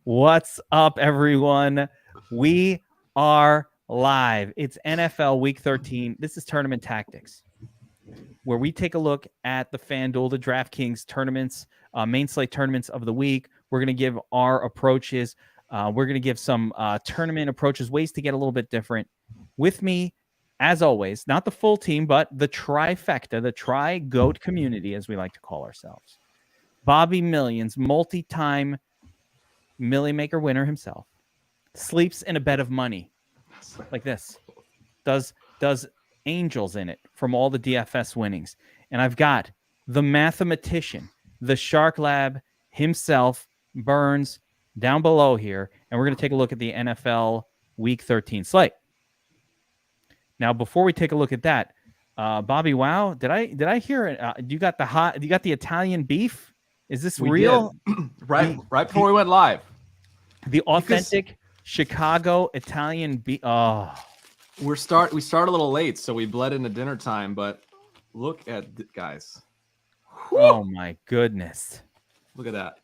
What's up, everyone? We are live. It's NFL Week 13. This is Tournament Tactics, where we take a look at the FanDuel, the DraftKings tournaments, main slate tournaments of the week. We're going to give our approaches. We're going to give some tournament approaches, ways to get a little bit different. With me, as always, not the full team, but the trifecta, the tri-goat community, as we like to call ourselves. Bobby Millions, multi-time Millie Maker winner himself, sleeps in a bed of money like this, does angels in it from all the DFS winnings. And I've got the mathematician, the Shark Lab himself, Burns, down below here. And we're going to take a look at the NFL Week 13 slate. Now, before we take a look at that, BobbyWow, did I hear you got the Italian beef? Is this real? right before we went live. The authentic Chicago Italian beef. Oh, we start a little late, so we bled into dinner time. But look at guys. Oh my goodness! Look at that.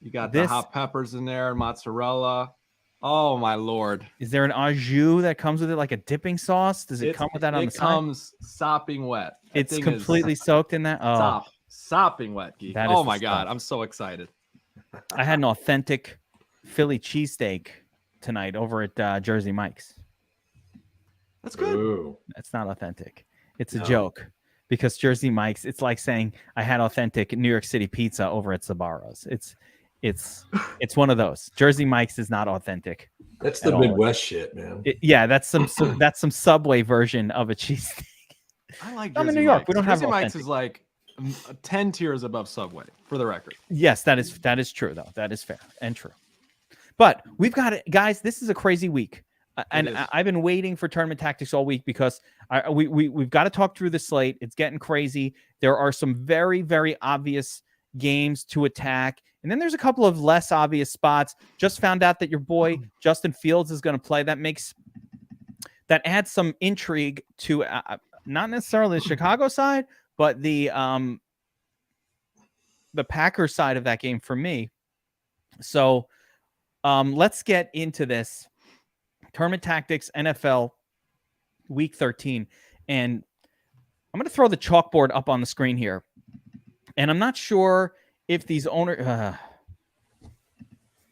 You got the hot peppers in there, mozzarella. Oh my lord! Is there an au jus that comes with it, like a dipping sauce? Does it come with that on the side? It comes sopping wet. It's completely soaked in that. Oh, sopping wet, Geek. Oh my god! I'm so excited. I had an authentic Philly cheesesteak tonight over at Jersey Mike's. That's good. Ooh. That's not authentic. It's a joke, because Jersey Mike's, it's like saying I had authentic New York City pizza over at Sbarro's. It's one of those. Jersey Mike's is not authentic. That's the Midwest shit, man. That's some Subway version of a cheesesteak. I like. I'm in New York. We don't have Jersey Mike's is like 10 tiers above Subway, for the record. Yes, that is true, though. That is fair and true. But we've got it, guys. This is a crazy week, and I've been waiting for Tournament Tactics all week because we've got to talk through the slate. It's getting crazy. There are some very, very obvious games to attack, and then there's a couple of less obvious spots. Just found out that your boy Justin Fields is going to play. That adds some intrigue to not necessarily the Chicago side, but the Packers side of that game for me. So. Let's get into this Tournament Tactics NFL Week 13. And I'm going to throw the chalkboard up on the screen here. And I'm not sure if these owners...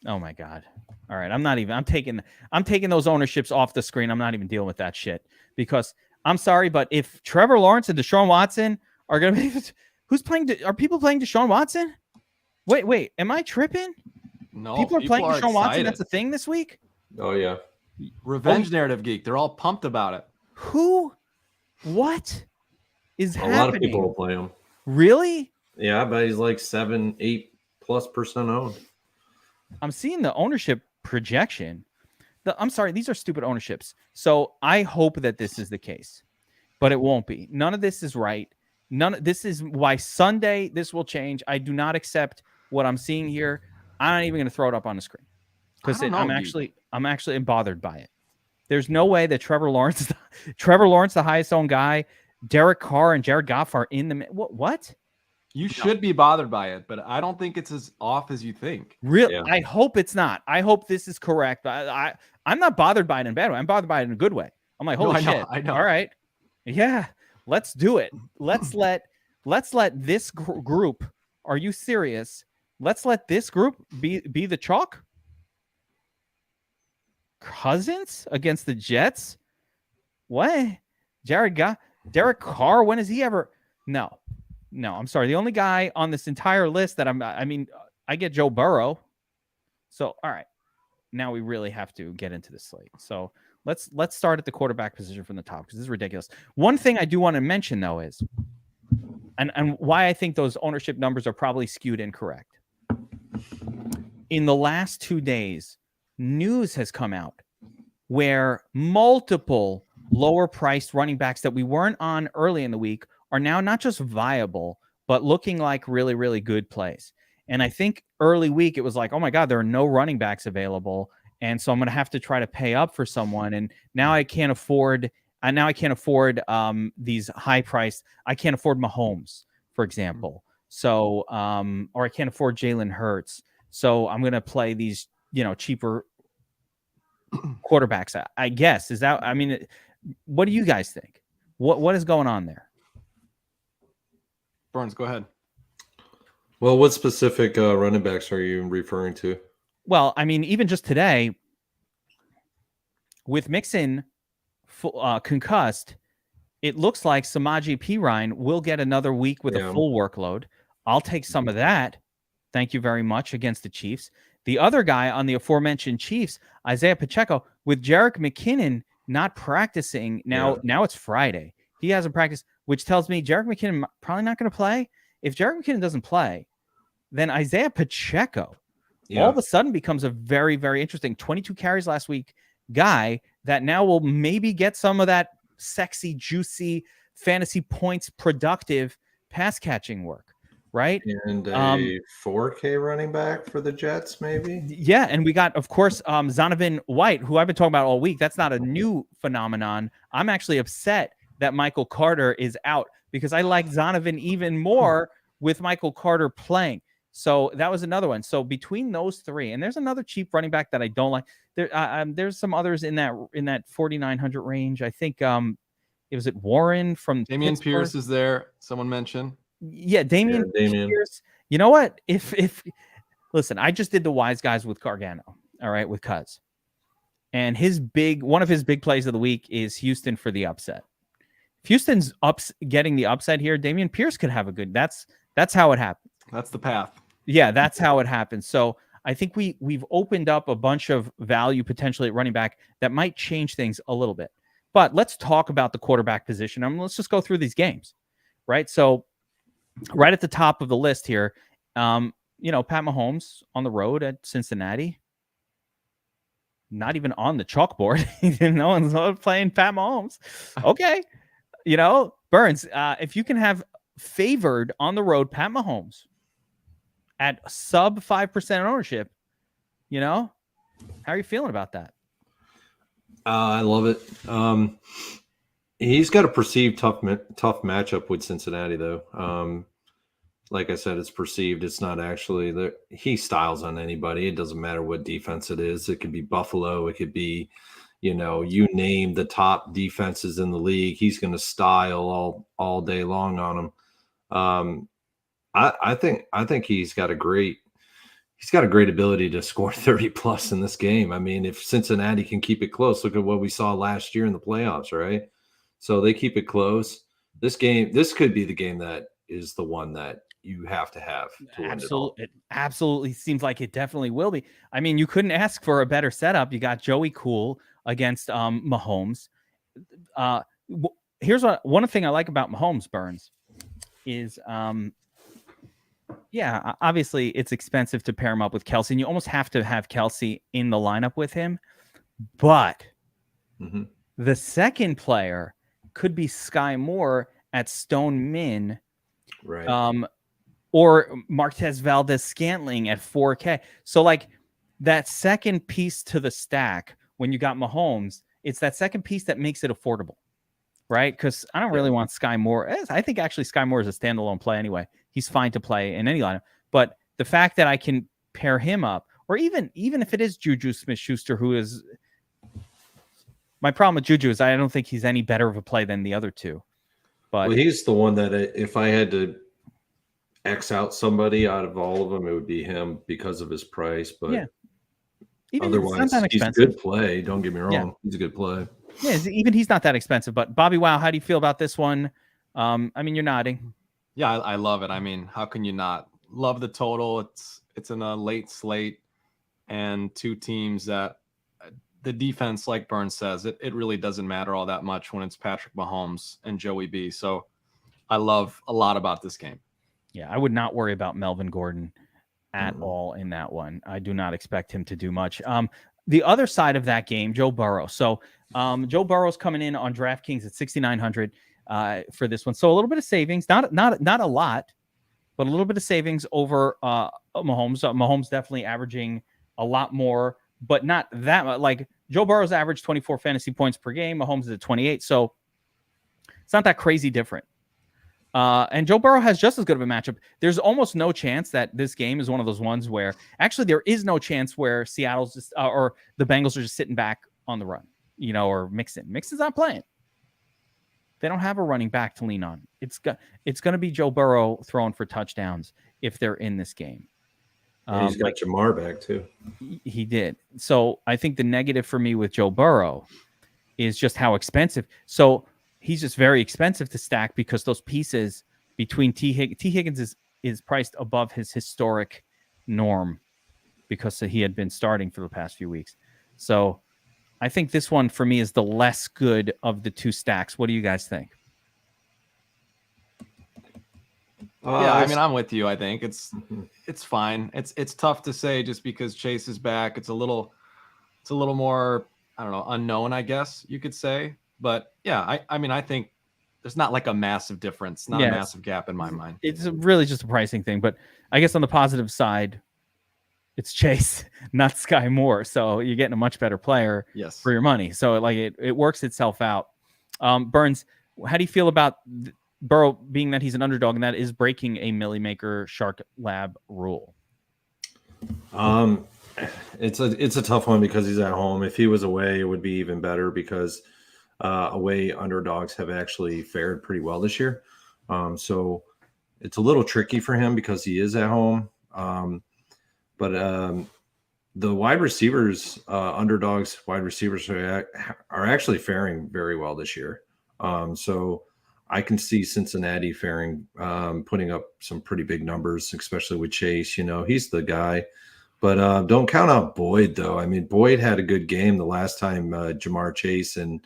oh, my God. All right. I'm taking those ownerships off the screen. I'm not even dealing with that shit. Because I'm sorry, but if Trevor Lawrence and DeShaun Watson are going to be... Who's playing? Are people playing DeShaun Watson? Wait. Am I tripping? No, people are playing DeShaun Watson. That's a thing this week. Oh yeah, revenge narrative, Geek. They're all pumped about it. Who? What is happening? A lot of people will play him. Really? Yeah, I bet he's like 7-8+% owned. I'm seeing the ownership projection. I'm sorry, these are stupid ownerships. So I hope that this is the case, but it won't be. None of this is right. This is why Sunday this will change. I do not accept what I'm seeing here. I'm not even going to throw it up on the screen because I'm actually bothered by it. There's no way that Trevor Lawrence, the highest owned guy, Derek Carr and Jared Goff are in the what? You should be bothered by it, but I don't think it's as off as you think. Really? Yeah. I hope it's not. I hope this is correct. But I'm not bothered by it in a bad way. I'm bothered by it in a good way. I'm like, holy shit! I know. All right, yeah, let's do it. Let's let this group. Are you serious? Let's let this group be the chalk. Cousins against the Jets? What? Derek Carr? When has he ever? No, I'm sorry. The only guy on this entire list that I get Joe Burrow. So, all right. Now we really have to get into the slate. So let's start at the quarterback position from the top because this is ridiculous. One thing I do want to mention, though, is and why I think those ownership numbers are probably skewed incorrect. In the last 2 days, news has come out where multiple lower priced running backs that we weren't on early in the week are now not just viable, but looking like really, really good plays. And I think early week, it was like, oh my God, there are no running backs available. And so I'm going to have to try to pay up for someone. And now I can't afford these high priced. I can't afford Mahomes, for example. So, or I can't afford Jalen Hurts. So I'm going to play these, cheaper quarterbacks. I guess what do you guys think? What is going on there? Burns, go ahead. Well, what specific running backs are you referring to? Well, even just today with Mixon concussed, it looks like Samaje Perine will get another week with a full workload. I'll take some of that. Thank you very much against the Chiefs. The other guy on the aforementioned Chiefs, Isaiah Pacheco, with Jerick McKinnon not practicing. Now it's Friday. He hasn't practiced, which tells me Jerick McKinnon probably not going to play. If Jerick McKinnon doesn't play, then Isaiah Pacheco all of a sudden becomes a very, very interesting 22 carries last week guy that now will maybe get some of that sexy, juicy fantasy points productive pass catching work. Right. And a 4K running back for the Jets, maybe. Yeah. And we got, of course, Zonovan Knight, who I've been talking about all week. That's not a new phenomenon. I'm actually upset that Michael Carter is out because I like Zonovan even more with Michael Carter playing. So that was another one. So between those three, and there's another cheap running back that I don't like. There's some others in that 4,900 range. I think it was Warren from Damian Pittsburgh. Pierce is there. Someone mentioned. Yeah, Damian Pierce. You know what? If listen, I just did the wise guys with Gargano. All right, with Cuz. And one of his big plays of the week is Houston for the upset. If Houston's getting the upset here, Damian Pierce could have a good. That's how it happens. That's the path. Yeah, that's how it happens. So I think we've opened up a bunch of value potentially at running back that might change things a little bit. But let's talk about the quarterback position. Let's just go through these games, right? So right at the top of the list here, Pat Mahomes on the road at Cincinnati. Not even on the chalkboard. No one's playing Pat Mahomes. Okay. Burns, if you can have favored on the road Pat Mahomes at sub 5% ownership, how are you feeling about that? I love it. He's got a perceived tough matchup with Cincinnati, though. Like I said, it's perceived. It's not actually. He styles on anybody. It doesn't matter what defense it is. It could be Buffalo. It could be, you name the top defenses in the league. He's going to style all day long on them. I think he's got a great ability to score 30 plus in this game. If Cincinnati can keep it close, look at what we saw last year in the playoffs, right? So they keep it close. This could be the game that is the one that you have to have to win it all. It absolutely seems like it definitely will be. You couldn't ask for a better setup. You got Joey Cool against Mahomes. Here's one thing I like about Mahomes, Burns, is obviously it's expensive to pair him up with Kelsey, and you almost have to have Kelsey in the lineup with him. But the second player could be Sky Moore at Stone Min, right? Or Marquez Valdez-Scantling at 4K. So that second piece to the stack when you got Mahomes, it's that second piece that makes it affordable, right? Because I don't really want Sky Moore. I think actually Sky Moore is a standalone play anyway. He's fine to play in any lineup. But the fact that I can pair him up, or even if it is Juju Smith-Schuster, who is my problem with Juju is I don't think he's any better of a play than the other two. But he's the one that if I had to X out somebody out of all of them, it would be him because of his price. But otherwise, he's a good play. Don't get me wrong. Yeah. He's a good play. Yeah, even he's not that expensive. But BobbyWow, how do you feel about this one? You're nodding. Yeah, I love it. How can you not love the total? It's in a late slate and two teams that the defense, like Burns says, it really doesn't matter all that much when it's Patrick Mahomes and Joey B. So I love a lot about this game. Yeah, I would not worry about Melvin Gordon at all in that one. I do not expect him to do much. The other side of that game, Joe Burrow. So Joe Burrow's coming in on DraftKings at 6,900 for this one. So a little bit of savings, not a lot, but a little bit of savings over Mahomes. Mahomes definitely averaging a lot more, but not that much. Like Joe Burrow's average 24 fantasy points per game. Mahomes is at 28. So it's not that crazy different. And Joe Burrow has just as good of a matchup. There's almost no chance that this game is one of those ones where actually there is no chance where Seattle's just or the Bengals are just sitting back on the run, or Mixon. Mixon's not playing. They don't have a running back to lean on. It's going to be Joe Burrow throwing for touchdowns if they're in this game. And he's got Jamar back too. He did. So I think the negative for me with Joe Burrow is just how expensive. So he's just very expensive to stack because those pieces between T. Higgins is priced above his historic norm because he had been starting for the past few weeks. So I think this one for me is the less good of the two stacks. What do you guys think? Yeah, I mean, I'm with you. I think it's fine. It's tough to say just because Chase is back. It's a little more, I don't know, unknown, I guess you could say. But yeah, I mean, I think there's not like a massive difference, not a massive gap in my mind. It's really just a pricing thing. But I guess on the positive side, it's Chase, not Sky Moore. So you're getting a much better player for your money. So like it works itself out. Burns, how do you feel about Burrow being that he's an underdog and that is breaking a Millie Maker Shark Lab rule? It's a tough one because he's at home. If he was away, it would be even better because away underdogs have actually fared pretty well this year. So it's a little tricky for him because he is at home. But the wide receivers, underdogs, wide receivers are actually faring very well this year. So I can see Cincinnati faring, putting up some pretty big numbers, especially with Chase. He's the guy. But don't count out Boyd, though. I mean, Boyd had a good game the last time Jamar Chase and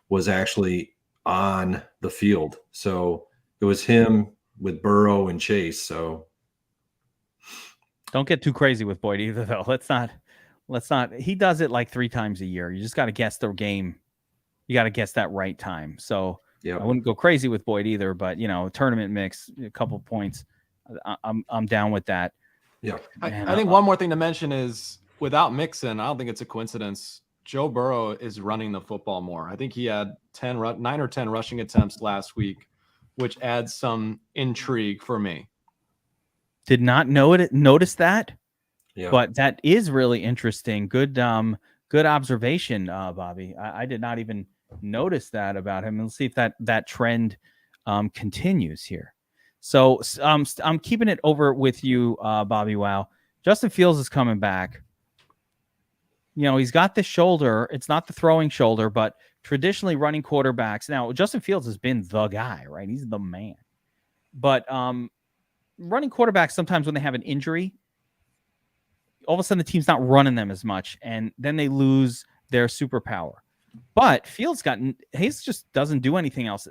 was actually on the field. So it was him with Burrow and Chase. So don't get too crazy with Boyd either, though. Let's not. He does it like 3 times a year. You just got to guess the game. You got to guess that right time. So I wouldn't go crazy with Boyd either. But tournament mix, a couple points. I'm down with that. Yeah. I think one more thing to mention is without Mixon, I don't think it's a coincidence. Joe Burrow is running the football more. I think he had 9 or 10 rushing attempts last week, which adds some intrigue for me. Did not notice that, yeah. But that is really interesting. Good observation, Bobby. I did not even notice that about him. Let's see if that trend continues here. So I'm keeping it over with you, BobbyWow. Justin Fields is coming back. He's got the shoulder. It's not the throwing shoulder, but traditionally running quarterbacks. Now, Justin Fields has been the guy, right? He's the man. But running quarterbacks, sometimes when they have an injury, all of a sudden the team's not running them as much, and then they lose their superpower. But Fields just doesn't do anything else.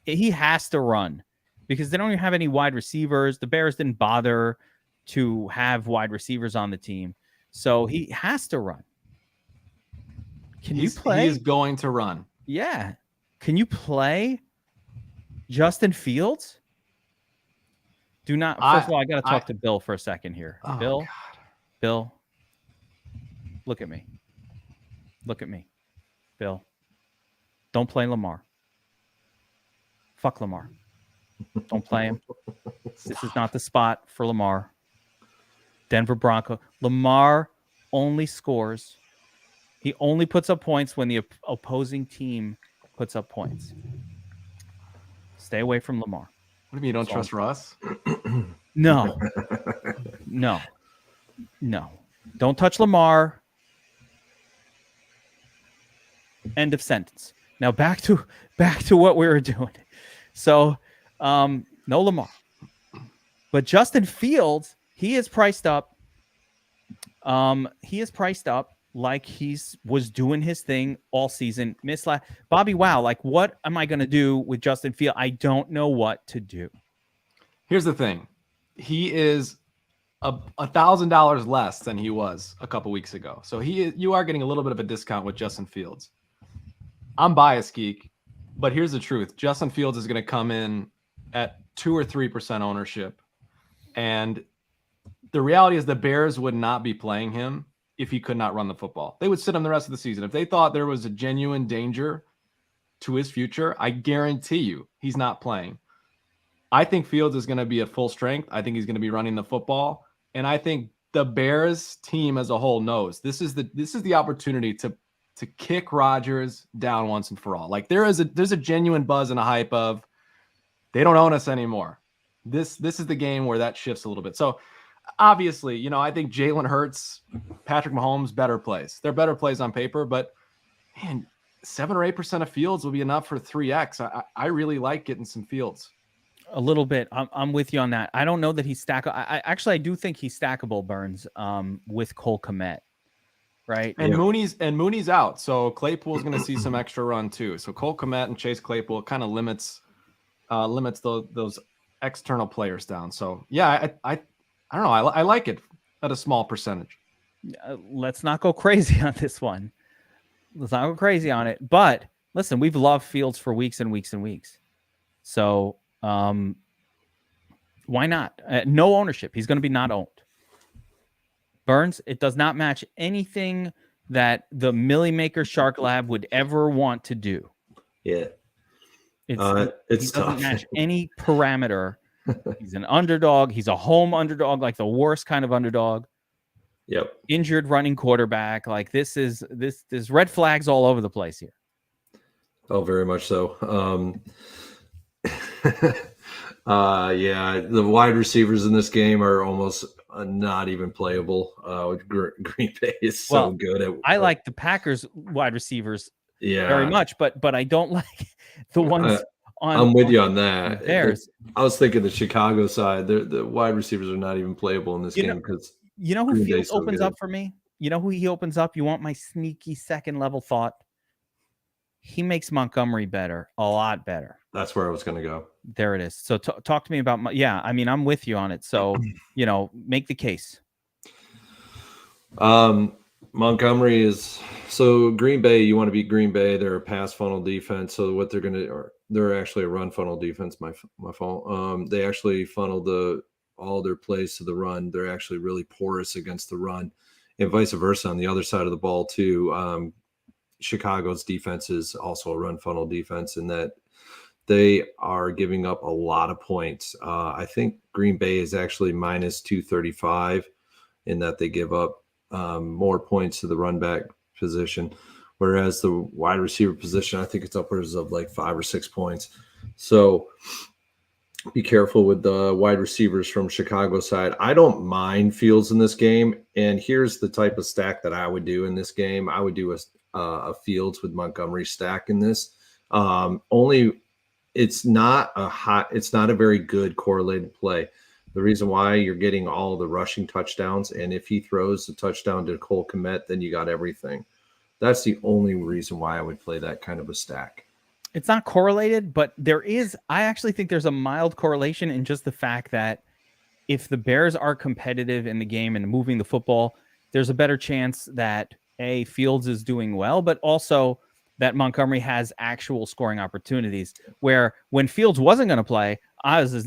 He has to run because they don't even have any wide receivers. The Bears didn't bother to have wide receivers on the team. So he has to run. Can you play? He's going to run. Yeah. Can you play Justin Fields? Do not. First of all, I got to talk to Bill for a second here. Oh, Bill, God. Bill, look at me. Look at me. Bill, don't play Lamar. Fuck Lamar. Don't play him. This is not the spot for Lamar. Denver Bronco. Lamar only scores. He only puts up points when the opposing team puts up points. Stay away from Lamar. What do you mean you don't trust Russ? No. Don't touch Lamar. End of sentence. Now back to what we were doing. So no Lamar. But Justin Fields, he is priced up. He is priced up like was doing his thing all season. BobbyWow, like what am I going to do with Justin Fields? I don't know what to do. Here's the thing. He is $1,000 less than he was a couple weeks ago. So you are getting a little bit of a discount with Justin Fields. I'm biased, Geek, but here's the truth. Justin Fields is going to come in at 2 or 3% ownership. And the reality is the Bears would not be playing him if he could not run the football. They would sit him the rest of the season. If they thought there was a genuine danger to his future, I guarantee you he's not playing. I think Fields is going to be at full strength. I think he's going to be running the football. And I think the Bears team as a whole knows this is the opportunity to kick Rodgers down once and for all. Like there's a genuine buzz and a hype of they don't own us anymore. This is the game where that shifts a little bit. So obviously, I think Jalen Hurts, Patrick Mahomes, better plays. They're better plays on paper, but man, 7 or 8% of Fields will be enough for 3x. I really like getting some Fields. A little bit. I'm with you on that. I don't know that he's stackable. I do think he's stackable, Burns, with Cole Kmet, right? And Mooney's out, so Claypool's going to see some extra run too. So Cole Kmet and Chase Claypool kind of limits those external players down. So yeah, I don't know. I like it at a small percentage. Let's not go crazy on this one. Let's not go crazy on it. But listen, we've loved Fields for weeks and weeks and weeks. So why not? No ownership. He's going to be not owned. Burns, it does not match anything that the Millie Maker Shark Lab would ever want to do. Yeah. It It's doesn't tough. match any parameter. He's an underdog. He's a home underdog, like the worst kind of underdog. Yep. Injured running quarterback. Like there's red flags all over the place here. Oh, very much so. Yeah, the wide receivers in this game are almost not even playable. Green Bay is so good at. I like the Packers wide receivers Yeah, very much, but I don't like the ones on. I'm with you on that. Bears. I was thinking the Chicago side. The wide receivers are not even playable in this game because you know who Green Fields Bay's so opens good. up for me. You know who he opens up. You want my sneaky second level thought? He makes Montgomery better, a lot better. That's where I was going to go. There it is. So talk to me about I'm with you on it. So, make the case. Montgomery is so Green Bay. You want to beat Green Bay. They're a pass funnel defense. So what they're actually a run funnel defense. My fault. They actually funnel all their plays to the run. They're actually really porous against the run, and vice versa on the other side of the ball too. Chicago's defense is also a run funnel defense in that they are giving up a lot of points. I think Green Bay is actually minus 235 in that they give up more points to the run back position, whereas the wide receiver position, I think it's upwards of like 5 or 6 points. So be careful with the wide receivers from Chicago side. I don't mind Fields in this game. And here's the type of stack that I would do in this game. I would do a Fields with Montgomery stack in this. Only it's not a very good correlated play. The reason why you're getting all the rushing touchdowns, and if he throws a touchdown to Cole Kmet, then you got everything. That's the only reason why I would play that kind of a stack. It's not correlated, but I actually think there's a mild correlation in just the fact that if the Bears are competitive in the game and moving the football, there's a better chance that Fields is doing well, but also that Montgomery has actual scoring opportunities, where when Fields wasn't going to play, I was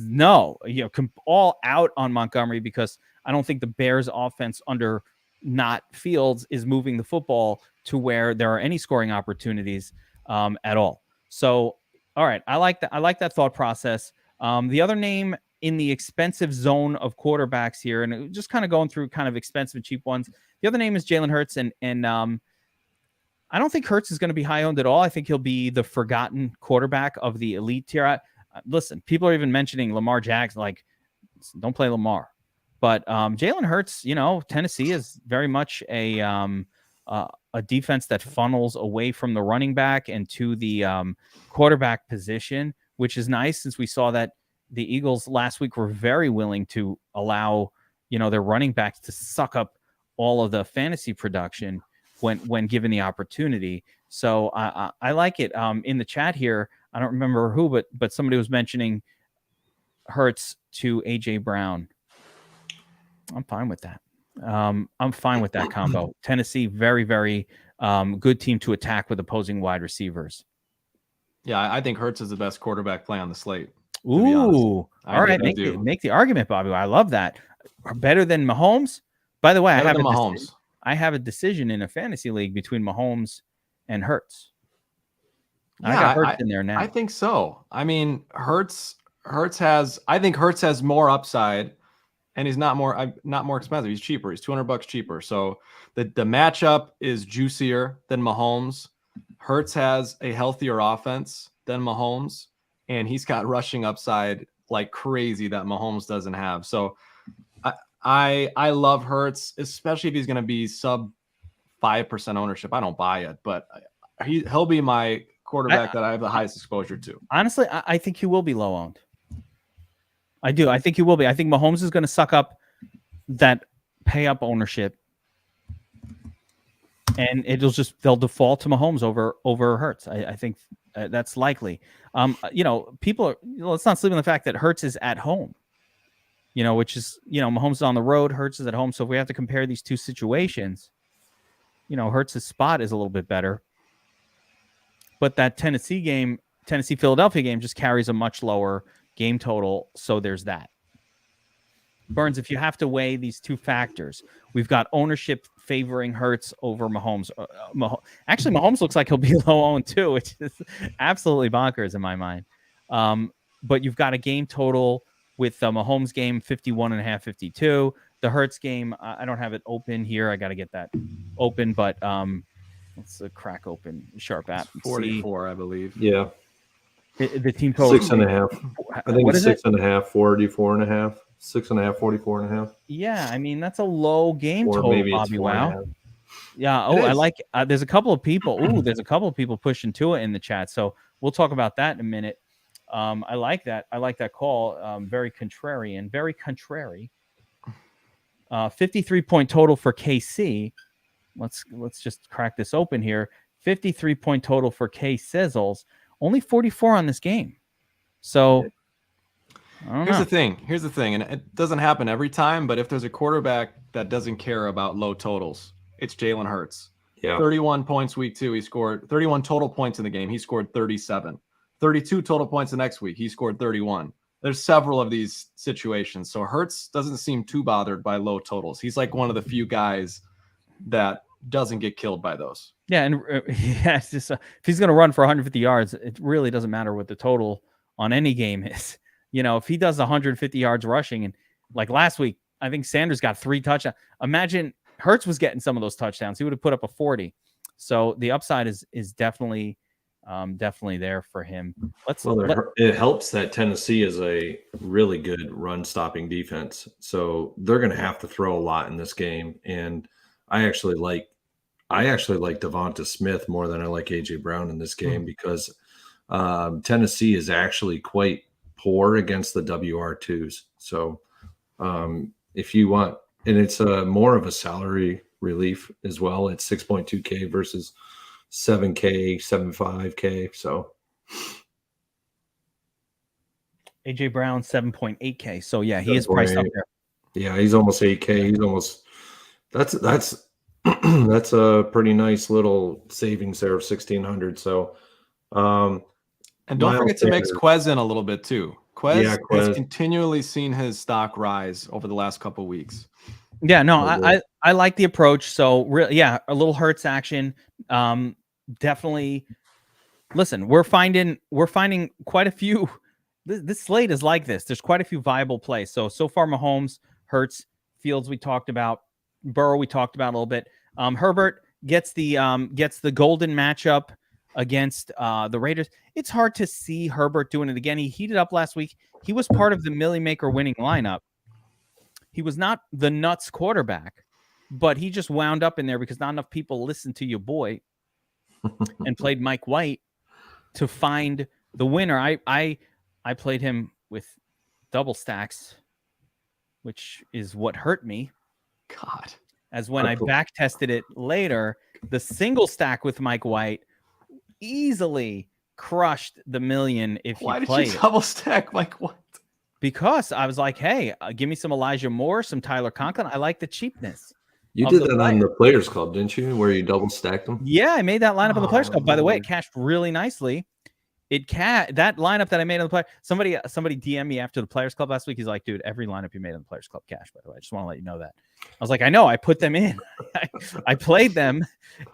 all out on Montgomery because I don't think the Bears offense under not Fields is moving the football to where there are any scoring opportunities at all. So, all right. I like that thought process. The other name in the expensive zone of quarterbacks here, and just kind of going through kind of expensive and cheap ones. The other name is Jalen Hurts, and I don't think Hurts is going to be high owned at all. I think he'll be the forgotten quarterback of the elite tier. Listen, people are even mentioning Lamar Jackson, like, don't play Lamar. But Jalen Hurts, Tennessee is very much a defense that funnels away from the running back and to the quarterback position, which is nice since we saw that the Eagles last week were very willing to allow, their running backs to suck up all of the fantasy production when given the opportunity. So I like it. In the chat here, I don't remember who, but somebody was mentioning Hurts to AJ Brown. I'm fine with that. I'm fine with that combo. Tennessee, very, very good team to attack with opposing wide receivers. Yeah, I think Hurts is the best quarterback play on the slate. Ooh, all right. Make the argument, Bobby. I love that. Better than Mahomes. By the way, I have a decision in a fantasy league between Mahomes and Hurts. Yeah, I got Hurts in there now. I think so. I mean, Hurts I think Hurts has more upside, and he's not more expensive. He's cheaper. He's $200 cheaper. So the matchup is juicier than Mahomes. Hurts has a healthier offense than Mahomes, and he's got rushing upside like crazy that Mahomes doesn't have. So I love Hurts, especially if he's going to be sub 5% ownership. I don't buy it, but he'll be my quarterback that I have the highest exposure to. Honestly, I think he will be low owned. I do. I think he will be. I think Mahomes is going to suck up that pay up ownership, and they'll default to Mahomes over Hurts. I think that's likely. People let's not sleep on the fact that Hurts is at home. Which is Mahomes is on the road, Hurts is at home. So if we have to compare these two situations, Hurts' spot is a little bit better. But that Tennessee-Philadelphia game just carries a much lower game total. So there's that. Burns, if you have to weigh these two factors, we've got ownership favoring Hurts over Mahomes. Actually, Mahomes looks like he'll be low owned too, which is absolutely bonkers in my mind. But you've got a game total with the Mahomes game 51.5, 52. The Hurts game, I don't have it open here. I got to get that open, but let's crack open Sharp app. 44, I believe. Yeah. The team total 6.5. I think it's 6.5, 44.5. 6.5, 44.5. Yeah, I mean that's a low game or total. Maybe Bobby, wow. 4.5. Yeah. Oh, I like. There's a couple of people. There's a couple of people pushing Tua in the chat. So we'll talk about that in a minute. I like that. I like that call. Very contrarian. Very contrary. 53-point total for KC. Let's just crack this open here. 53-point total for K Sizzles. Only 44 on this game. So here's the thing, and it doesn't happen every time, but if there's a quarterback that doesn't care about low totals, it's Jalen Hurts. Yeah. 31 points week 2. He scored 31 total points in the game. He scored 37. 32 total points the next week. He scored 31. There's several of these situations. So Hurts doesn't seem too bothered by low totals. He's like one of the few guys that doesn't get killed by those. Yeah, and it's just if he's going to run for 150 yards, it really doesn't matter what the total on any game is. If he does 150 yards rushing, and like last week, I think Sanders got 3 touchdowns. Imagine Hurts was getting some of those touchdowns. He would have put up a 40. So the upside is definitely there for him. It helps that Tennessee is a really good run stopping defense. So they're going to have to throw a lot in this game. And I actually like Devonta Smith more than I like AJ Brown in this game because Tennessee is actually quite poor against the WR2s. So if you want, and it's more of a salary relief as well. It's 6.2K versus 7K, 7.5K. So AJ Brown 7.8K. So yeah, he is priced up there. Yeah, he's almost 8K. He's almost that's that's a pretty nice little savings there of 1,600. So and don't forget to mix Quez in a little bit too. Quez has continually seen his stock rise over the last couple of weeks. Yeah, no, I like the approach. So a little Hurts action. Definitely. Listen, we're finding quite a few. This slate is like this. There's quite a few viable plays. So far, Mahomes, Hurts, Fields we talked about, Burrow we talked about a little bit. Herbert gets the golden matchup against the Raiders. It's hard to see Herbert doing it again. He heated up last week. He was part of the Millie Maker winning lineup. He was not the nuts quarterback, but he just wound up in there because not enough people listened to your boy and played Mike White to find the winner. I played him with double stacks, which is what hurt me. God. As when I back tested it later, the single stack with Mike White easily crushed the million if you played it. Why did you double stack Mike White? Because I was like, hey, give me some Elijah Moore, some Tyler Conklin. I like the cheapness. You did that on the Players Club, didn't you? Where you double stacked them? Yeah, I made that lineup on the Players Club. By the way, it cashed really nicely. That lineup that I made on the player. Somebody DM'd me after the Players Club last week. He's like, dude, every lineup you made on the Players Club cashed, by the way. I just want to let you know that. I was like, I know, I put them in. I played them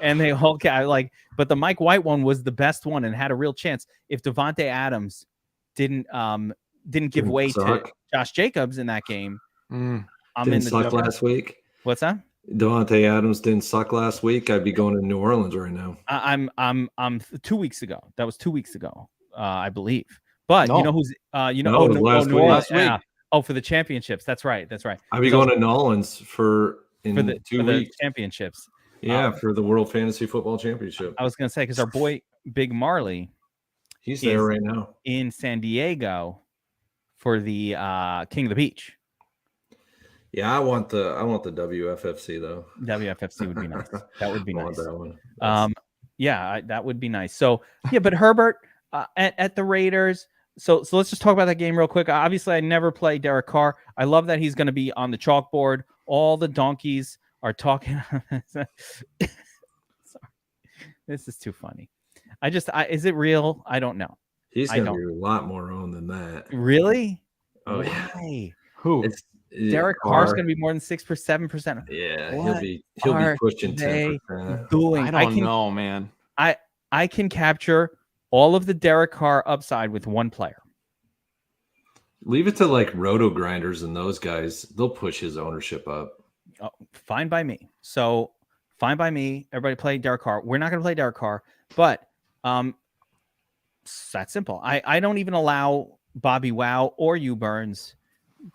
and they all but the Mike White one was the best one and had a real chance. If Devontae Adams didn't didn't give way to suck. Josh Jacobs in that game. Mm. I'm Didn't in the suck last week. What's that? Devontae Adams didn't suck last week. I'd be going to New Orleans right now. I'm 2 weeks ago. That was 2 weeks ago, I believe. But No. you know who's it was last week. Last week. Yeah. Oh, for the championships. That's right. I'd be going to New Orleans for the 2 weeks. championships. Yeah, for the World Fantasy Football Championship. I was going to say, because our boy Big Marley, He's there right now in San Diego for the King of the Beach. Yeah, I want the WFFC though. WFFC would be nice. That would be I want nice. that one. That would be nice. So yeah, but Herbert at the Raiders. So let's just talk about that game real quick. Obviously, I never play Derek Carr. I love that he's going to be on the chalkboard. All the donkeys are talking. Sorry, this is too funny. Is it real? I don't know. He's going to be a lot more owned than that. Really? Oh, why? Yeah. Who? Derek Carr's going to be more than 6%, 7%. Yeah, What he'll be pushing 10%. Doing? I don't know, man. I can capture all of the Derek Carr upside with one player. Leave it to like roto grinders and those guys. They'll push his ownership up. Oh, fine by me. So fine by me. Everybody play Derek Carr. We're not going to play Derek Carr, but it's that simple. I don't even allow BobbyWow or you Burns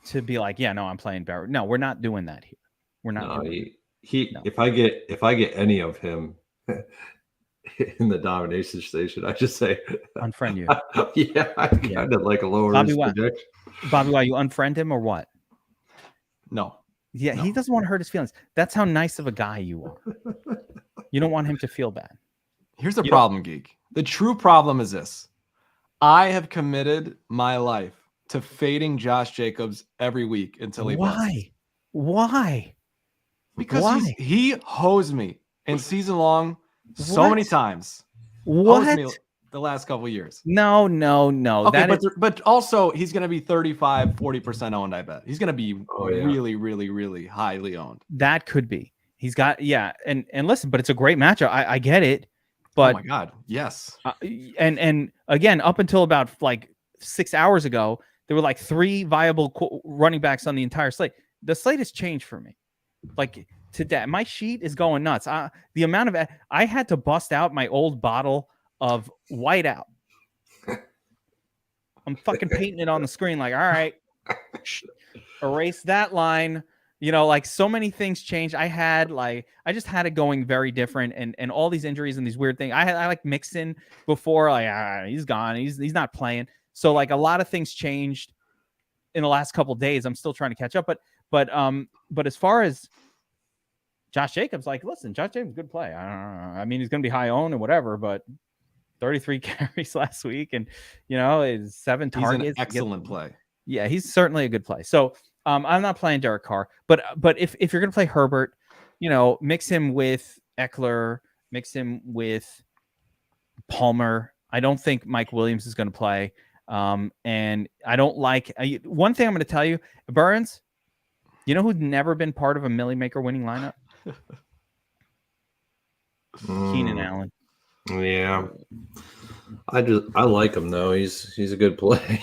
to be like, yeah, no, I'm playing Barrett. No, we're not doing that here. We're not. No, doing no. If I get any of him in the domination station, I just say unfriend you. Yeah, I kind of like a lower risk projection. BobbyWow, you unfriend him or what? No. Yeah, no. He doesn't want to hurt his feelings. That's how nice of a guy you are. You don't want him to feel bad. Here's the problem, Geek. The true problem is this. I have committed my life to fading Josh Jacobs every week until he busts. Why? Because he hosed me in season long so many times. What? Hosed me the last couple of years. No. Okay, but also he's going to be 35, 40% owned, I bet. He's going to be really, really, really highly owned. That could be. He's got, and listen, but it's a great matchup. I get it. But oh my God, yes. And again, up until about like 6 hours ago, there were like 3 viable running backs on the entire slate. The slate has changed for me. Like today, my sheet is going nuts. The amount of I had to bust out my old bottle of whiteout. I'm fucking painting it on the screen. Like, all right, erase that line. You know, like so many things changed. I just had it going very different, and all these injuries and these weird things. I like Mixon before, like he's gone. He's not playing. So like a lot of things changed in the last couple of days. I'm still trying to catch up, but as far as Josh Jacobs, like, listen, Josh Jacobs, good play. I mean, he's going to be high owned and whatever, but 33 carries last week, and is 7 targets. He's an excellent play. Yeah, he's certainly a good play. So I'm not playing Derek Carr, but if you're going to play Herbert, mix him with Eckler, mix him with Palmer. I don't think Mike Williams is going to play. And I don't like one thing I'm going to tell you, Burns, you know who's never been part of a Millie Maker winning lineup? Keenan Allen. Yeah. I like him though. He's a good play.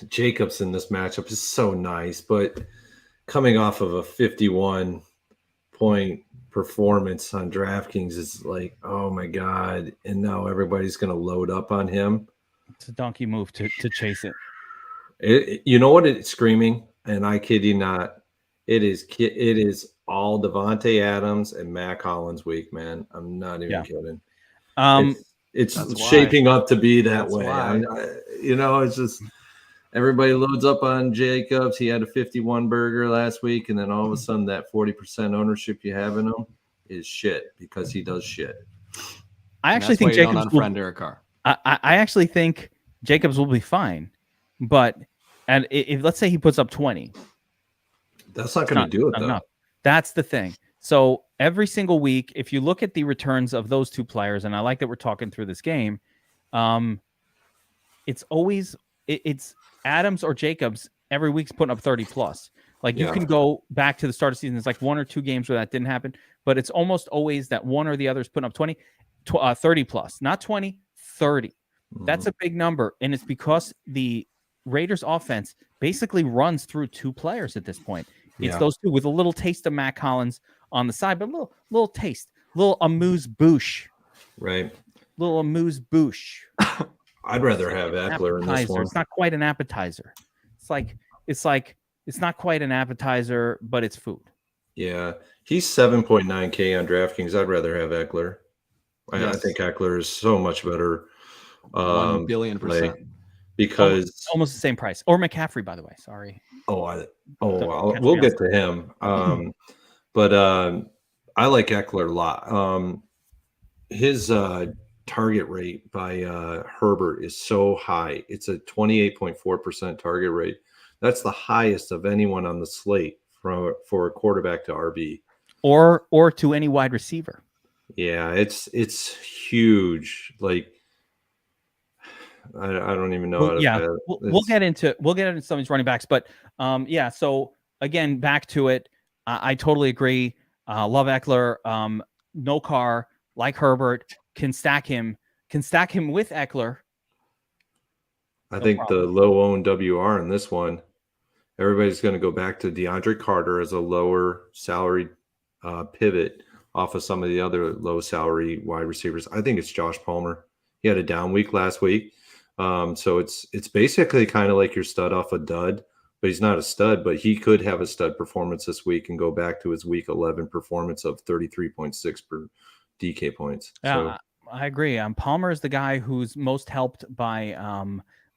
Jacobs in this matchup is so nice, but coming off of a 51-point performance on DraftKings is like, oh my God. And now everybody's going to load up on him. It's a donkey move to chase it. You know what it's screaming? And I kid you not. It is all Devontae Adams and Mac Hollins week, man. I'm not even kidding. It's shaping up to be that way. It's just everybody loads up on Jacobs. He had a 51 burger last week, and then all of a sudden that 40% ownership you have in him is shit because he does shit. I actually think Jacobs unfriend Derek Carr. I actually think Jacobs will be fine, but if let's say he puts up 20, that's not going to do it though. Enough. That's the thing. So every single week, if you look at the returns of those two players, and I like that we're talking through this game, it's always it's Adams or Jacobs every week's putting up 30 plus. Like you can go back to the start of the season. It's like 1 or 2 games where that didn't happen, but it's almost always that one or the other is putting up 30 plus, not 20, 30. That's a big number, and it's because the Raiders offense basically runs through two players at this point. It's those two with a little taste of Matt Collins on the side, but a little taste, little amuse-bouche. Right. Little amuse-bouche. I'd rather have Eckler in this one. It's not quite an appetizer. It's not quite an appetizer, but it's food. Yeah. He's 7.9K on DraftKings. I'd rather have Eckler. I think Eckler is so much better. 1 billion%. Because almost the same price. Or McCaffrey, by the way. Sorry. We'll get to him. But I like Eckler a lot. His target rate by Herbert is so high. It's a 28.4% target rate. That's the highest of anyone on the slate for a quarterback to RB. Or to any wide receiver. Yeah, it's huge. Like, I don't even know. We'll get into some of these running backs, but So again, back to it. I totally agree. Love Eckler. No car, like Herbert, can stack him with Eckler. I think the low owned WR in this one, everybody's going to go back to DeAndre Carter as a lower salary pivot off of some of the other low salary wide receivers. I think it's Josh Palmer. He had a down week last week. So it's basically kind of like your stud off a dud, but he's not a stud, but he could have a stud performance this week and go back to his week 11 performance of 33.6 per DK points. Yeah, I agree. Palmer is the guy who's most helped by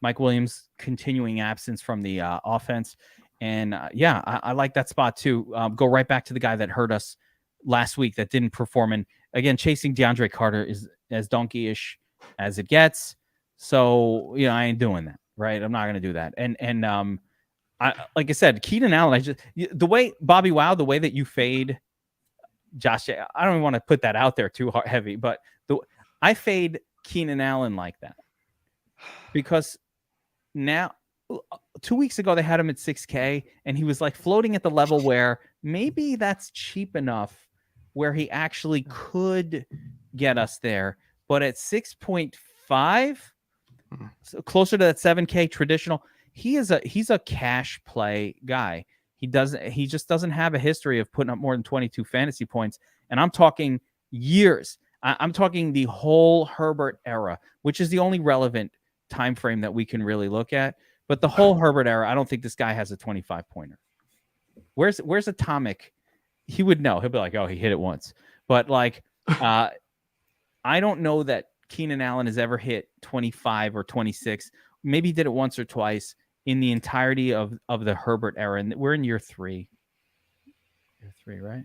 Mike Williams' continuing absence from the offense. And I like that spot too. Go right back to the guy that hurt us last week that didn't perform. And again, chasing DeAndre Carter is as donkey-ish as it gets. So, I ain't doing that, right? I'm not going to do that. And like I said, Keenan Allen, the way BobbyWow, the way that you fade Josh, I don't even want to put that out there too heavy, but I fade Keenan Allen like that because now 2 weeks ago they had him at 6K and he was like floating at the level where maybe that's cheap enough where he actually could get us there, but at 6.5, so closer to that 7K traditional, he's a cash play guy. He just doesn't have a history of putting up more than 22 fantasy points. And I'm talking years. I'm talking the whole Herbert era, which is the only relevant time frame that we can really look at. But the whole Herbert era, I don't think this guy has a 25-pointer. Where's Atomic? He would know. He'll be like, oh, he hit it once. But I don't know that Keenan Allen has ever hit 25 or 26. Maybe he did it once or twice in the entirety of the Herbert era. And we're in year 3. Year 3, right?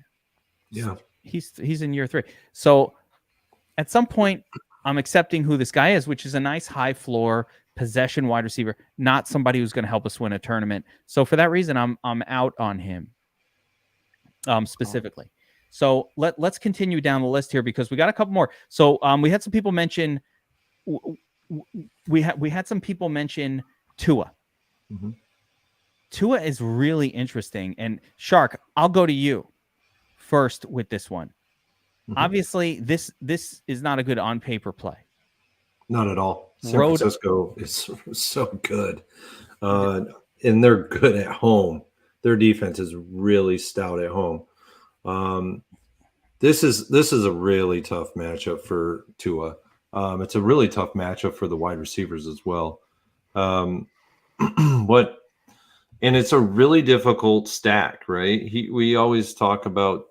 Yeah. He's in year 3. So at some point, I'm accepting who this guy is, which is a nice high floor possession wide receiver, not somebody who's going to help us win a tournament. So for that reason, I'm out on him specifically. So let's continue down the list here because we got a couple more. So we had some people mention we had some people mention Tua. Mm-hmm. Tua is really interesting. And Shark, I'll go to you first with this one. Mm-hmm. Obviously, this is not a good on paper play. Not at all. San Francisco is so good. And they're good at home. Their defense is really stout at home. This is a really tough matchup for Tua. It's a really tough matchup for the wide receivers as well. And it's a really difficult stack, right? We always talk about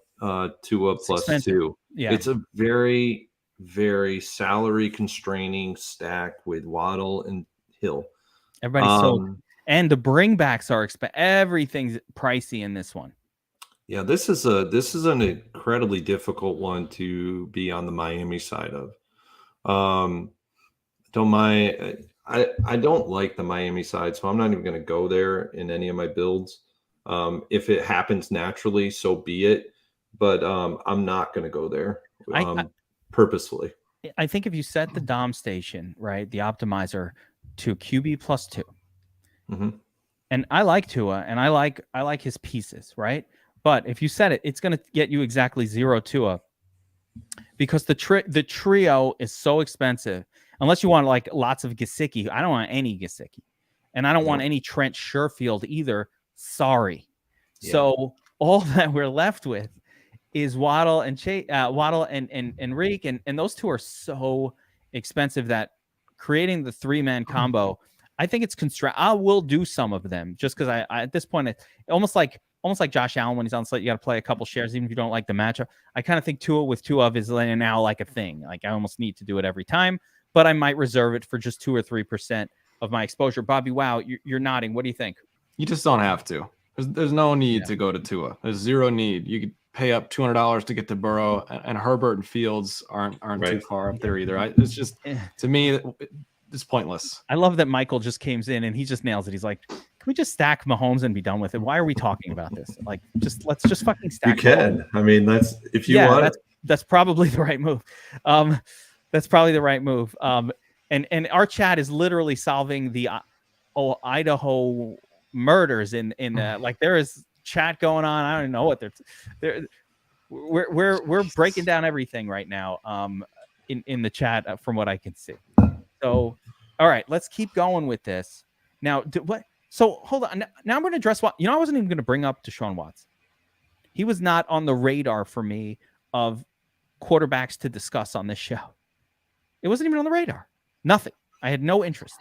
Tua plus 2. Yeah. It's a very, very salary constraining stack with Waddle and Hill. Everybody's so, and the bringbacks are everything's pricey in this one. Yeah, this is an incredibly difficult one to be on the Miami side of. I don't like the Miami side, so I'm not even going to go there in any of my builds. If it happens naturally, so be it. But I'm not going to go there purposefully. I think if you set the Dom station, right, the optimizer to QB plus 2, mm-hmm. and I like Tua, and I like his pieces, right? But if you set it, it's going to get you exactly 0 Tua because the trio is so expensive. unless you want like lots of Gesicki. I don't want any Gesicki, and I don't want any Trent Sherfield either. Sorry. Yeah. So all that we're left with is Waddle and Waddle and Reek, and those two are so expensive that creating the 3-man combo, I think it's I will do some of them just because I at this point it's almost like Josh Allen when he's on slate, you got to play a couple shares even if you don't like the matchup. I kind of think Tua with two of is now like a thing. Like I almost need to do it every time, but I might reserve it for just 2 or 3% of my exposure. BobbyWow, you're nodding. What do you think? You just don't have to. There's no need to go to Tua. There's zero need. You could pay up $200 to get to Burrow, and Herbert and Fields aren't too far up there either. It's just, to me, it's pointless. I love that Michael just came in and he just nails it. He's like, can we just stack Mahomes and be done with it? Why are we talking about this? Like, let's just fucking stack. You can. Mahomes. I mean, that's if you want. That's probably the right move. That's probably the right move. And our chat is literally solving the Idaho murders in like there is chat going on. I don't even know what they're we're breaking down everything right now in the chat from what I can see. So all right, let's keep going with this now. So hold on, now I'm going to address what I wasn't even going to bring up DeShaun Watson. He was not on the radar for me of quarterbacks to discuss on this show. It wasn't even on the radar. Nothing. I had no interest.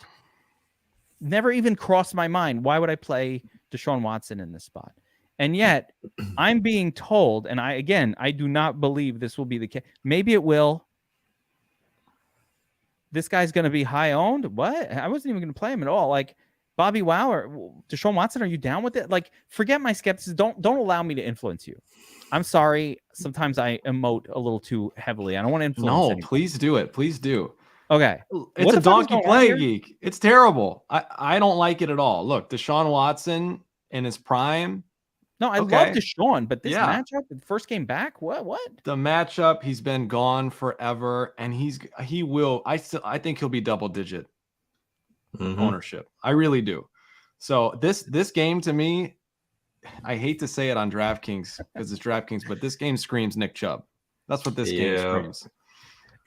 Never even crossed my mind. Why would I play DeShaun Watson in this spot? And yet I'm being told, and I do not believe this will be the case. Maybe it will. This guy's going to be high owned. What? I wasn't even going to play him at all. Like BobbyWow or DeShaun Watson, are you down with it? Like, forget my skepticism. Don't allow me to influence you. I'm sorry. Sometimes I emote a little too heavily. I don't want to influence. No, anyone. Please do it. Please do. Okay. It's a donkey play, Geek. It's terrible. I don't like it at all. Look, DeShaun Watson in his prime. No, I love DeShaun, but this matchup, the first game back, what? The matchup, he's been gone forever, and he will. I think he'll be double digit ownership. I really do. So this game to me, I hate to say it on DraftKings because it's DraftKings, but this game screams Nick Chubb. That's what this game screams.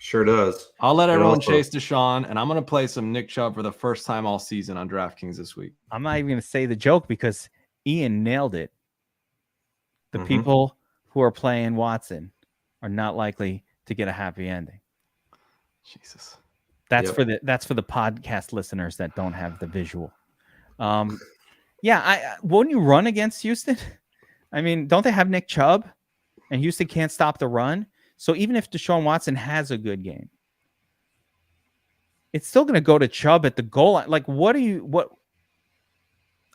Sure does. I'll let everyone chase DeShaun, and I'm going to play some Nick Chubb for the first time all season on DraftKings this week. I'm not even going to say the joke because Ian nailed it. The people who are playing Watson are not likely to get a happy ending. Jesus. That's for the podcast listeners that don't have the visual. Won't you run against Houston? I mean, don't they have Nick Chubb? And Houston can't stop the run. So even if DeShaun Watson has a good game, it's still going to go to Chubb at the goal line. Like,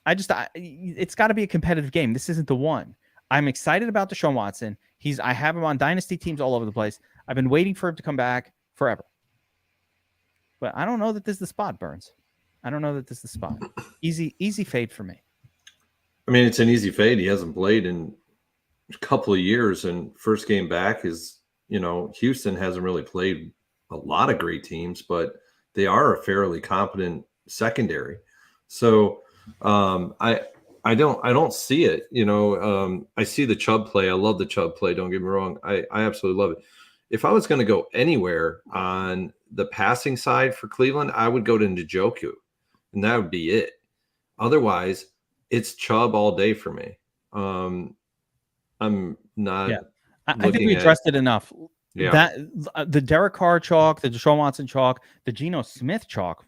it's got to be a competitive game. This isn't the one. I'm excited about DeShaun Watson. I have him on dynasty teams all over the place. I've been waiting for him to come back forever. But I don't know that this is the spot, Burns. I don't know that this is the spot. Easy fade for me. I mean, it's an easy fade. He hasn't played in a couple of years, and first game back is, Houston hasn't really played a lot of great teams, but they are a fairly competent secondary. So I don't see it. I see the Chubb play. I love the Chubb play. Don't get me wrong. I absolutely love it. If I was going to go anywhere on the passing side for Cleveland, I would go to Njoku, and that would be it. Otherwise, it's Chubb all day for me. I'm not. Yeah. I think we addressed it enough. Yeah. That the Derek Carr chalk, the DeShaun Watson chalk, the Geno Smith chalk.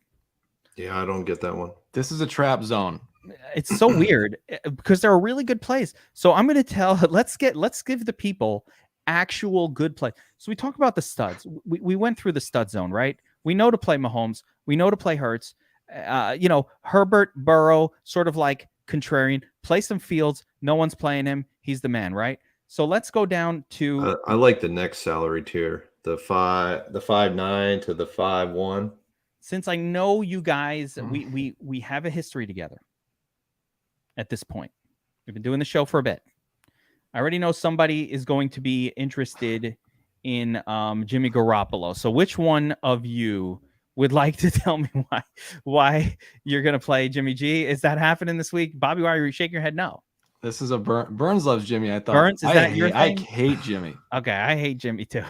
Yeah, I don't get that one. This is a trap zone. It's so weird because there are really good plays. So I'm going to let's give the people actual good play. So we talk about the studs. We went through the stud zone, right? We know to play Mahomes. We know to play Hurts. Herbert, Burrow, sort of like contrarian. Play some Fields. No one's playing him. He's the man, right? So let's go down to. I like the next salary tier, the 5.9 to the 5.1. Since I know you guys, we have a history together. At this point, we've been doing the show for a bit. I already know somebody is going to be interested in Jimmy Garoppolo. So which one of you would like to tell me why you're going to play Jimmy G? Is that happening this week? Bobby, why are you shaking your head? No. This is Burns loves Jimmy. I thought Burns, is that your thing? I hate Jimmy. Okay, I hate Jimmy too.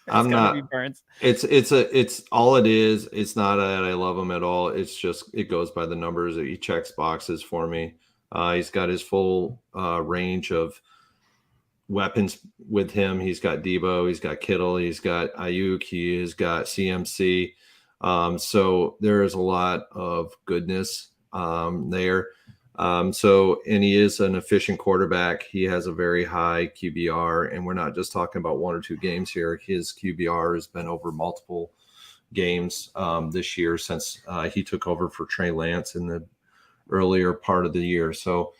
I'm gonna be not. Burns. It's all it is. It's not that I love him at all. It's just it goes by the numbers. He checks boxes for me. He's got his full range of weapons with him. He's got Debo, he's got Kittle, he's got Ayuk, he's got CMC. So there is a lot of goodness there. And he is an efficient quarterback. He has a very high QBR, and we're not just talking about 1 or 2 games here. His QBR has been over multiple games this year since he took over for Trey Lance in the earlier part of the year. So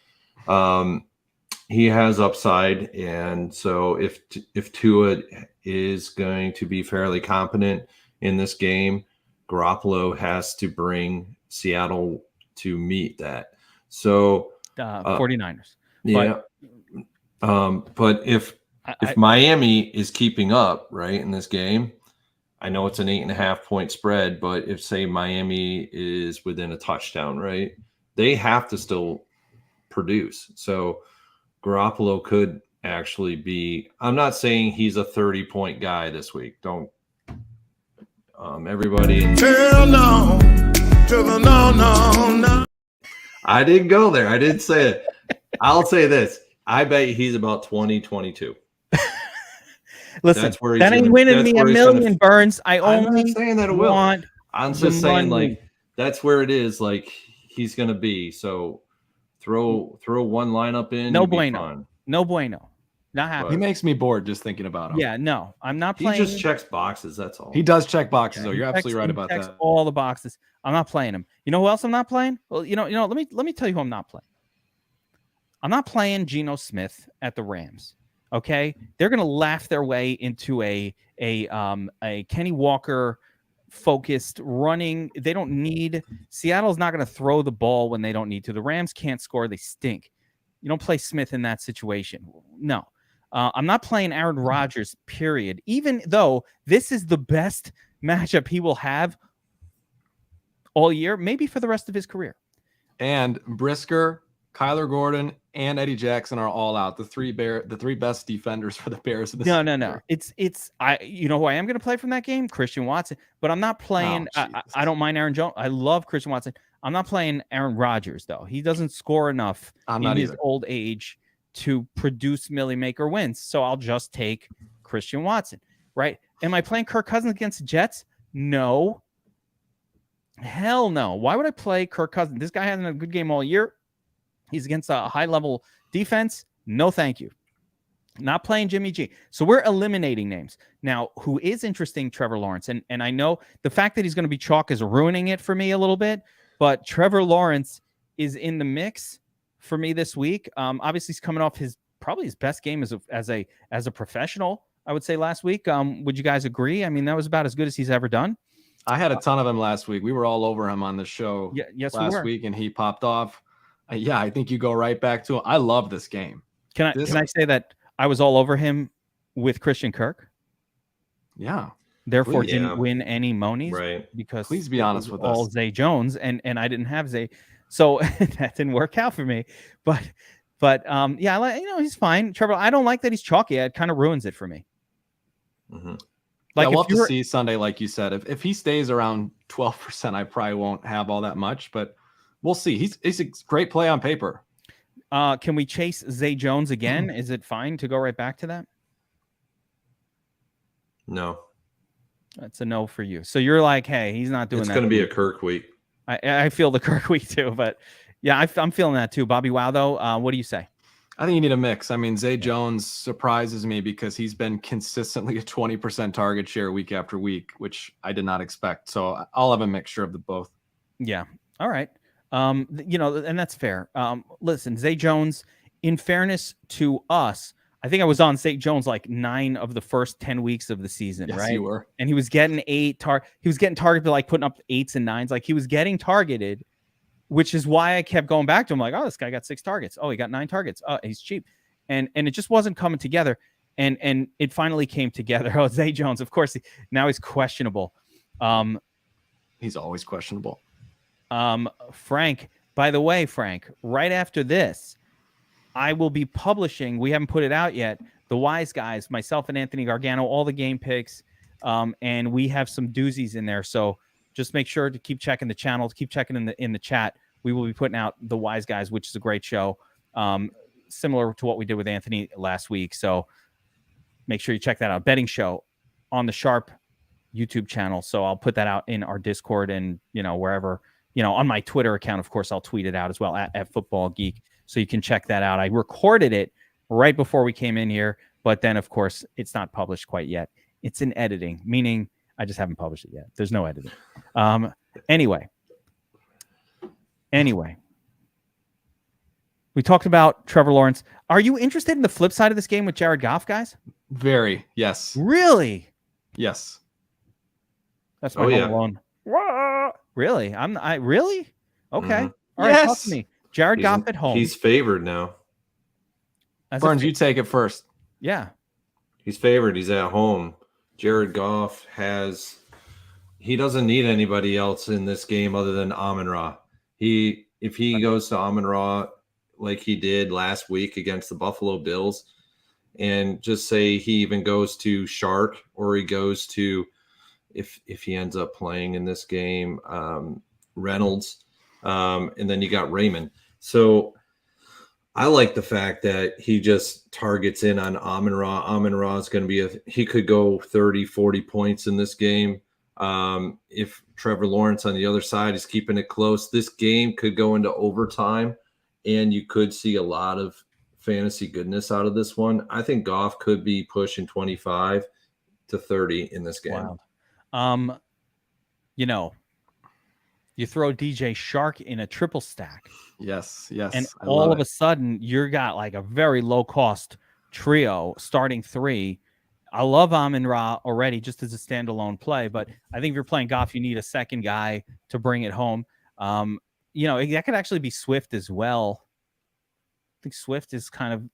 he has upside, and so if Tua is going to be fairly competent in this game, Garoppolo has to bring Seattle to meet that. So 49ers. Yeah. But if Miami is keeping up right in this game, I know it's an 8.5 point spread, but if say Miami is within a touchdown, right, they have to still produce. So Garoppolo could actually be, I'm not saying he's a 30-point guy this week. Don't everybody. Hell no. No. I didn't go there. I didn't say it. I'll say this. I bet he's about 20-22. Listen, that ain't winning me a million, Burns. I'm not saying that it will. I'm just saying, money. like, that's where it is. Like, he's going to be. So throw one lineup in. No bueno. No bueno. Not happy. He makes me bored just thinking about him. Yeah, no, I'm not playing. He just checks boxes. That's all. He does check boxes, though. He You're checks, absolutely right about checks that. all the boxes. I'm not playing him. You know who else I'm not playing? Well, you know. Let me tell you who I'm not playing. I'm not playing Geno Smith at the Rams. Okay, they're gonna laugh their way into a Kenny Walker focused running. They don't need. Seattle's not gonna throw the ball when they don't need to. The Rams can't score. They stink. You don't play Smith in that situation. No. I'm not playing Aaron Rodgers, period. Even though this is the best matchup he will have all year, maybe for the rest of his career. And Brisker, Kyler Gordon, and Eddie Jackson are all out. The three best defenders for the Bears. No. You know who I am going to play from that game? Christian Watson. But I'm not playing. I don't mind Aaron Jones. I love Christian Watson. I'm not playing Aaron Rodgers though. He doesn't score enough in his old age to produce Millie Maker wins. So I'll just take Christian Watson, right? Am I playing Kirk Cousins against the Jets? No. Hell no. Why would I play Kirk Cousins? This guy hasn't had a good game all year. He's against a high-level defense. No, thank you. Not playing Jimmy G. So we're eliminating names. Now, who is interesting, Trevor Lawrence. And I know the fact that he's going to be chalk is ruining it for me a little bit, but Trevor Lawrence is in the mix for me this week. Obviously, he's coming off probably his best game as a professional, I would say, last week. Would you guys agree? I mean, that was about as good as he's ever done. I had a ton of him last week. We were all over him on the show last week, and he popped off. I think you go right back to him. I love this game. Can I say that I was all over him with Christian Kirk? Yeah. Therefore, didn't win any monies, right? Because please be honest with us. All Zay Jones, and I didn't have Zay. So that didn't work out for me, but he's fine. Trevor, I don't like that he's chalky. It kind of ruins it for me. Mm-hmm. Like we'll have to see Sunday, like you said. If he stays around 12%, I probably won't have all that much, but we'll see. He's a great play on paper. Can we chase Zay Jones again? Is it fine to go right back to that? No. That's a no for you. So you're like, hey, he's not doing that. It's going to be a Kirk week. I feel the Kirk week too, but yeah, I'm feeling that too. BobbyWow, though, what do you say? I think you need a mix. I mean, Zay Jones surprises me because he's been consistently a 20% target share week after week, which I did not expect. So I'll have a mixture of the both. Yeah. All right. And that's fair. Listen, Zay Jones, in fairness to us, I think I was on Zay Jones like 9 of the first 10 weeks of the season, right? You were. And he was getting he was getting targeted, like putting up 8s and 9s. Like he was getting targeted, which is why I kept going back to him. Like, oh, this guy got 6 targets. Oh, he got 9 targets. Oh, he's cheap. And it just wasn't coming together. And it finally came together. Oh, Zay Jones, of course, now he's questionable. He's always questionable. Frank, by the way, right after this, I will be publishing, we haven't put it out yet, the Wise Guys, myself and Anthony Gargano, all the game picks, and we have some doozies in there. So just make sure to keep checking the channel, keep checking in the chat. We will be putting out the Wise Guys, which is a great show, similar to what we did with Anthony last week. So make sure you check that out. Betting show on the Sharp YouTube channel. So I'll put that out in our Discord and, wherever, on my Twitter account, of course, I'll tweet it out as well at Football Geek. So you can check that out. I recorded it right before we came in here, but then, of course, it's not published quite yet. It's in editing, meaning I just haven't published it yet. There's no editing. Anyway, we talked about Trevor Lawrence. Are you interested in the flip side of this game with Jared Goff, guys? Very, yes. Really? Yes. That's my home alone. Really? I really? Okay. Mm-hmm. All right, talk to me. Jared Goff at home. He's favored now. Burns, you take it first. Yeah. He's favored. He's at home. Jared Goff he doesn't need anybody else in this game other than Amon-Ra. If he goes to Amon-Ra like he did last week against the Buffalo Bills, and just say he even goes to Shark, or he goes to, if he ends up playing in this game, Reynolds, and then you got Raymond. So I like the fact that he just targets in on Amon-Ra. Amon-Ra is going to be he could go 30, 40 points in this game. If Trevor Lawrence on the other side is keeping it close, this game could go into overtime, and you could see a lot of fantasy goodness out of this one. I think Goff could be pushing 25 to 30 in this game. Wow. You throw DJ Shark in a triple stack. Yes. And all of a sudden, you got like a very low-cost trio starting 3. I love Amon-Ra already just as a standalone play, but I think if you're playing Goff, you need a second guy to bring it home. That could actually be Swift as well. I think Swift is kind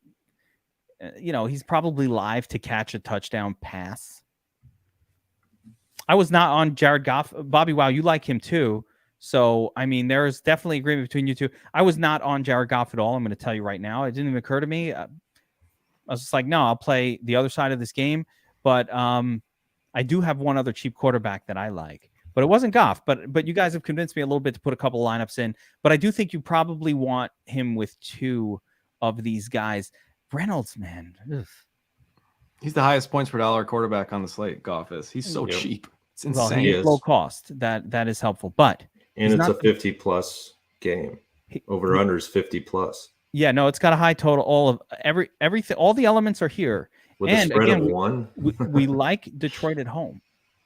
of, he's probably live to catch a touchdown pass. I was not on Jared Goff. BobbyWow, you like him too. So, there's definitely agreement between you two. I was not on Jared Goff at all. I'm going to tell you right now. It didn't even occur to me. I was just like, no, I'll play the other side of this game. But I do have one other cheap quarterback that I like. But it wasn't Goff. But you guys have convinced me a little bit to put a couple lineups in. But I do think you probably want him with 2 of these guys. Reynolds, man. Ugh. He's the highest points per dollar quarterback on the slate, Goff is. He's so cheap. It's insane. Well, he is low cost. That is helpful. But and it's a 50-plus game. Over-under is 50-plus. Yeah, no, it's got a high total. All of everything, all the elements are here. With a spread of 1. we like Detroit at home.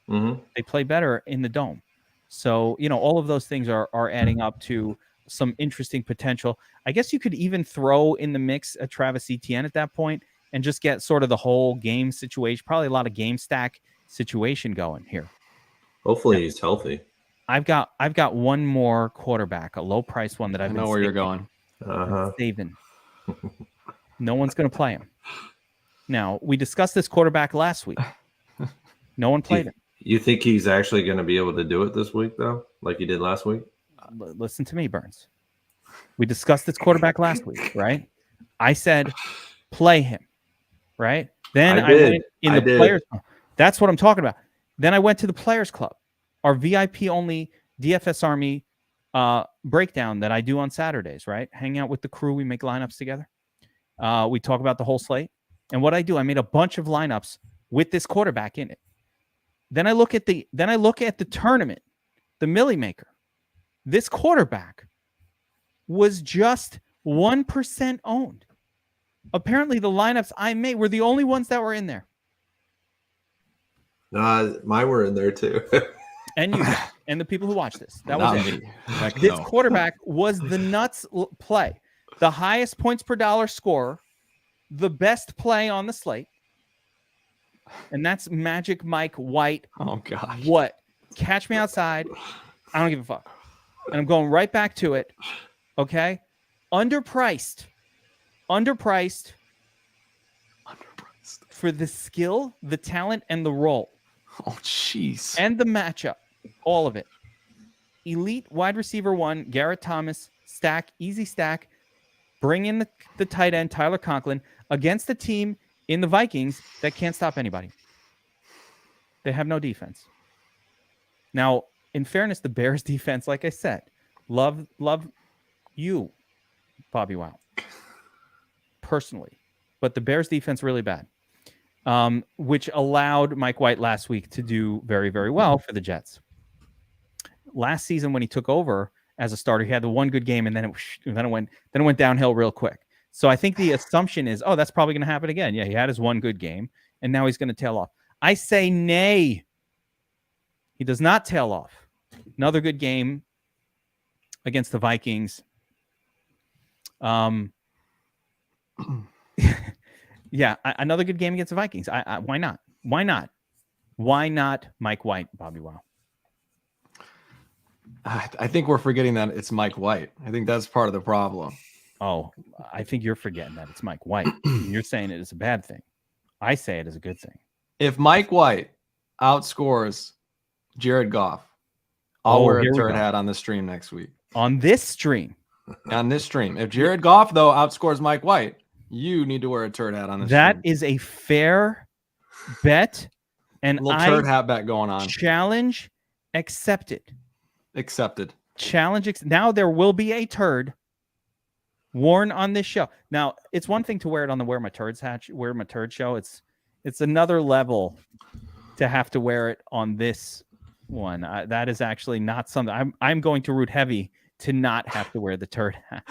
Mm-hmm. They play better in the dome. So, all of those things are adding up to some interesting potential. I guess you could even throw in the mix a Travis Etienne at that point and just get sort of the whole game situation, probably a lot of game stack situation going here. Hopefully he's healthy. I've got one more quarterback, a low price one that I've been know where you're going. Saving. No one's going to play him. Now, we discussed this quarterback last week. No one played him. You think he's actually going to be able to do it this week, though, like he did last week? Listen to me, Burns. We discussed this quarterback last week, right? I said, play him, right? Then I went in the Players Club. That's what I'm talking about. Then I went to the Players Club, our VIP-only DFS Army breakdown that I do on Saturdays, right? Hang out with the crew. We make lineups together. We talk about the whole slate. And what I do, I made a bunch of lineups with this quarterback in it. Then I look at the tournament, the Millie Maker. This quarterback was just 1% owned. Apparently, the lineups I made were the only ones that were in there. Mine were in there too. And you and the people who watch this. That was it. This quarterback was the nuts play. The highest points per dollar scorer, the best play on the slate. And that's Magic Mike White. Oh, gosh. What? Catch me outside. I don't give a fuck. And I'm going right back to it. Okay? Underpriced for the skill, the talent, and the role. Oh, jeez. And the matchup. All of it. Elite wide receiver 1, Garrett Thomas, stack, easy stack. Bring in the tight end, Tyler Conklin, against the team in the Vikings that can't stop anybody. They have no defense. Now, in fairness, the Bears defense, like I said, love you, BobbyWow, personally. But the Bears defense really bad, which allowed Mike White last week to do very, very well for the Jets. Last season, when he took over as a starter, he had the one good game, and then it went downhill real quick. So I think the assumption is, that's probably going to happen again. Yeah, he had his one good game, and now he's going to tail off. I say nay. He does not tail off. Another good game against the Vikings. Yeah, another good game against the Vikings. Why not? Why not? Why not Mike White, BobbyWow? I think we're forgetting that it's Mike White. I think that's part of the problem. Oh, I think you're forgetting that it's Mike White. You're saying it is a bad thing. I say it is a good thing. If Mike White outscores Jared Goff, I'll wear a turd hat on the stream next week. On this stream? On this stream. If Jared Goff, though, outscores Mike White, you need to wear a turd hat on this stream. That is a fair bet. And a little turd hat bet going on. Challenge accepted. Accepted. Challenge. Now there will be a turd worn on this show. Now, it's one thing to wear it on the Wear My Turd show. It's another level to have to wear it on this one. That is actually not something I'm going to root heavy to not have to wear the turd hat.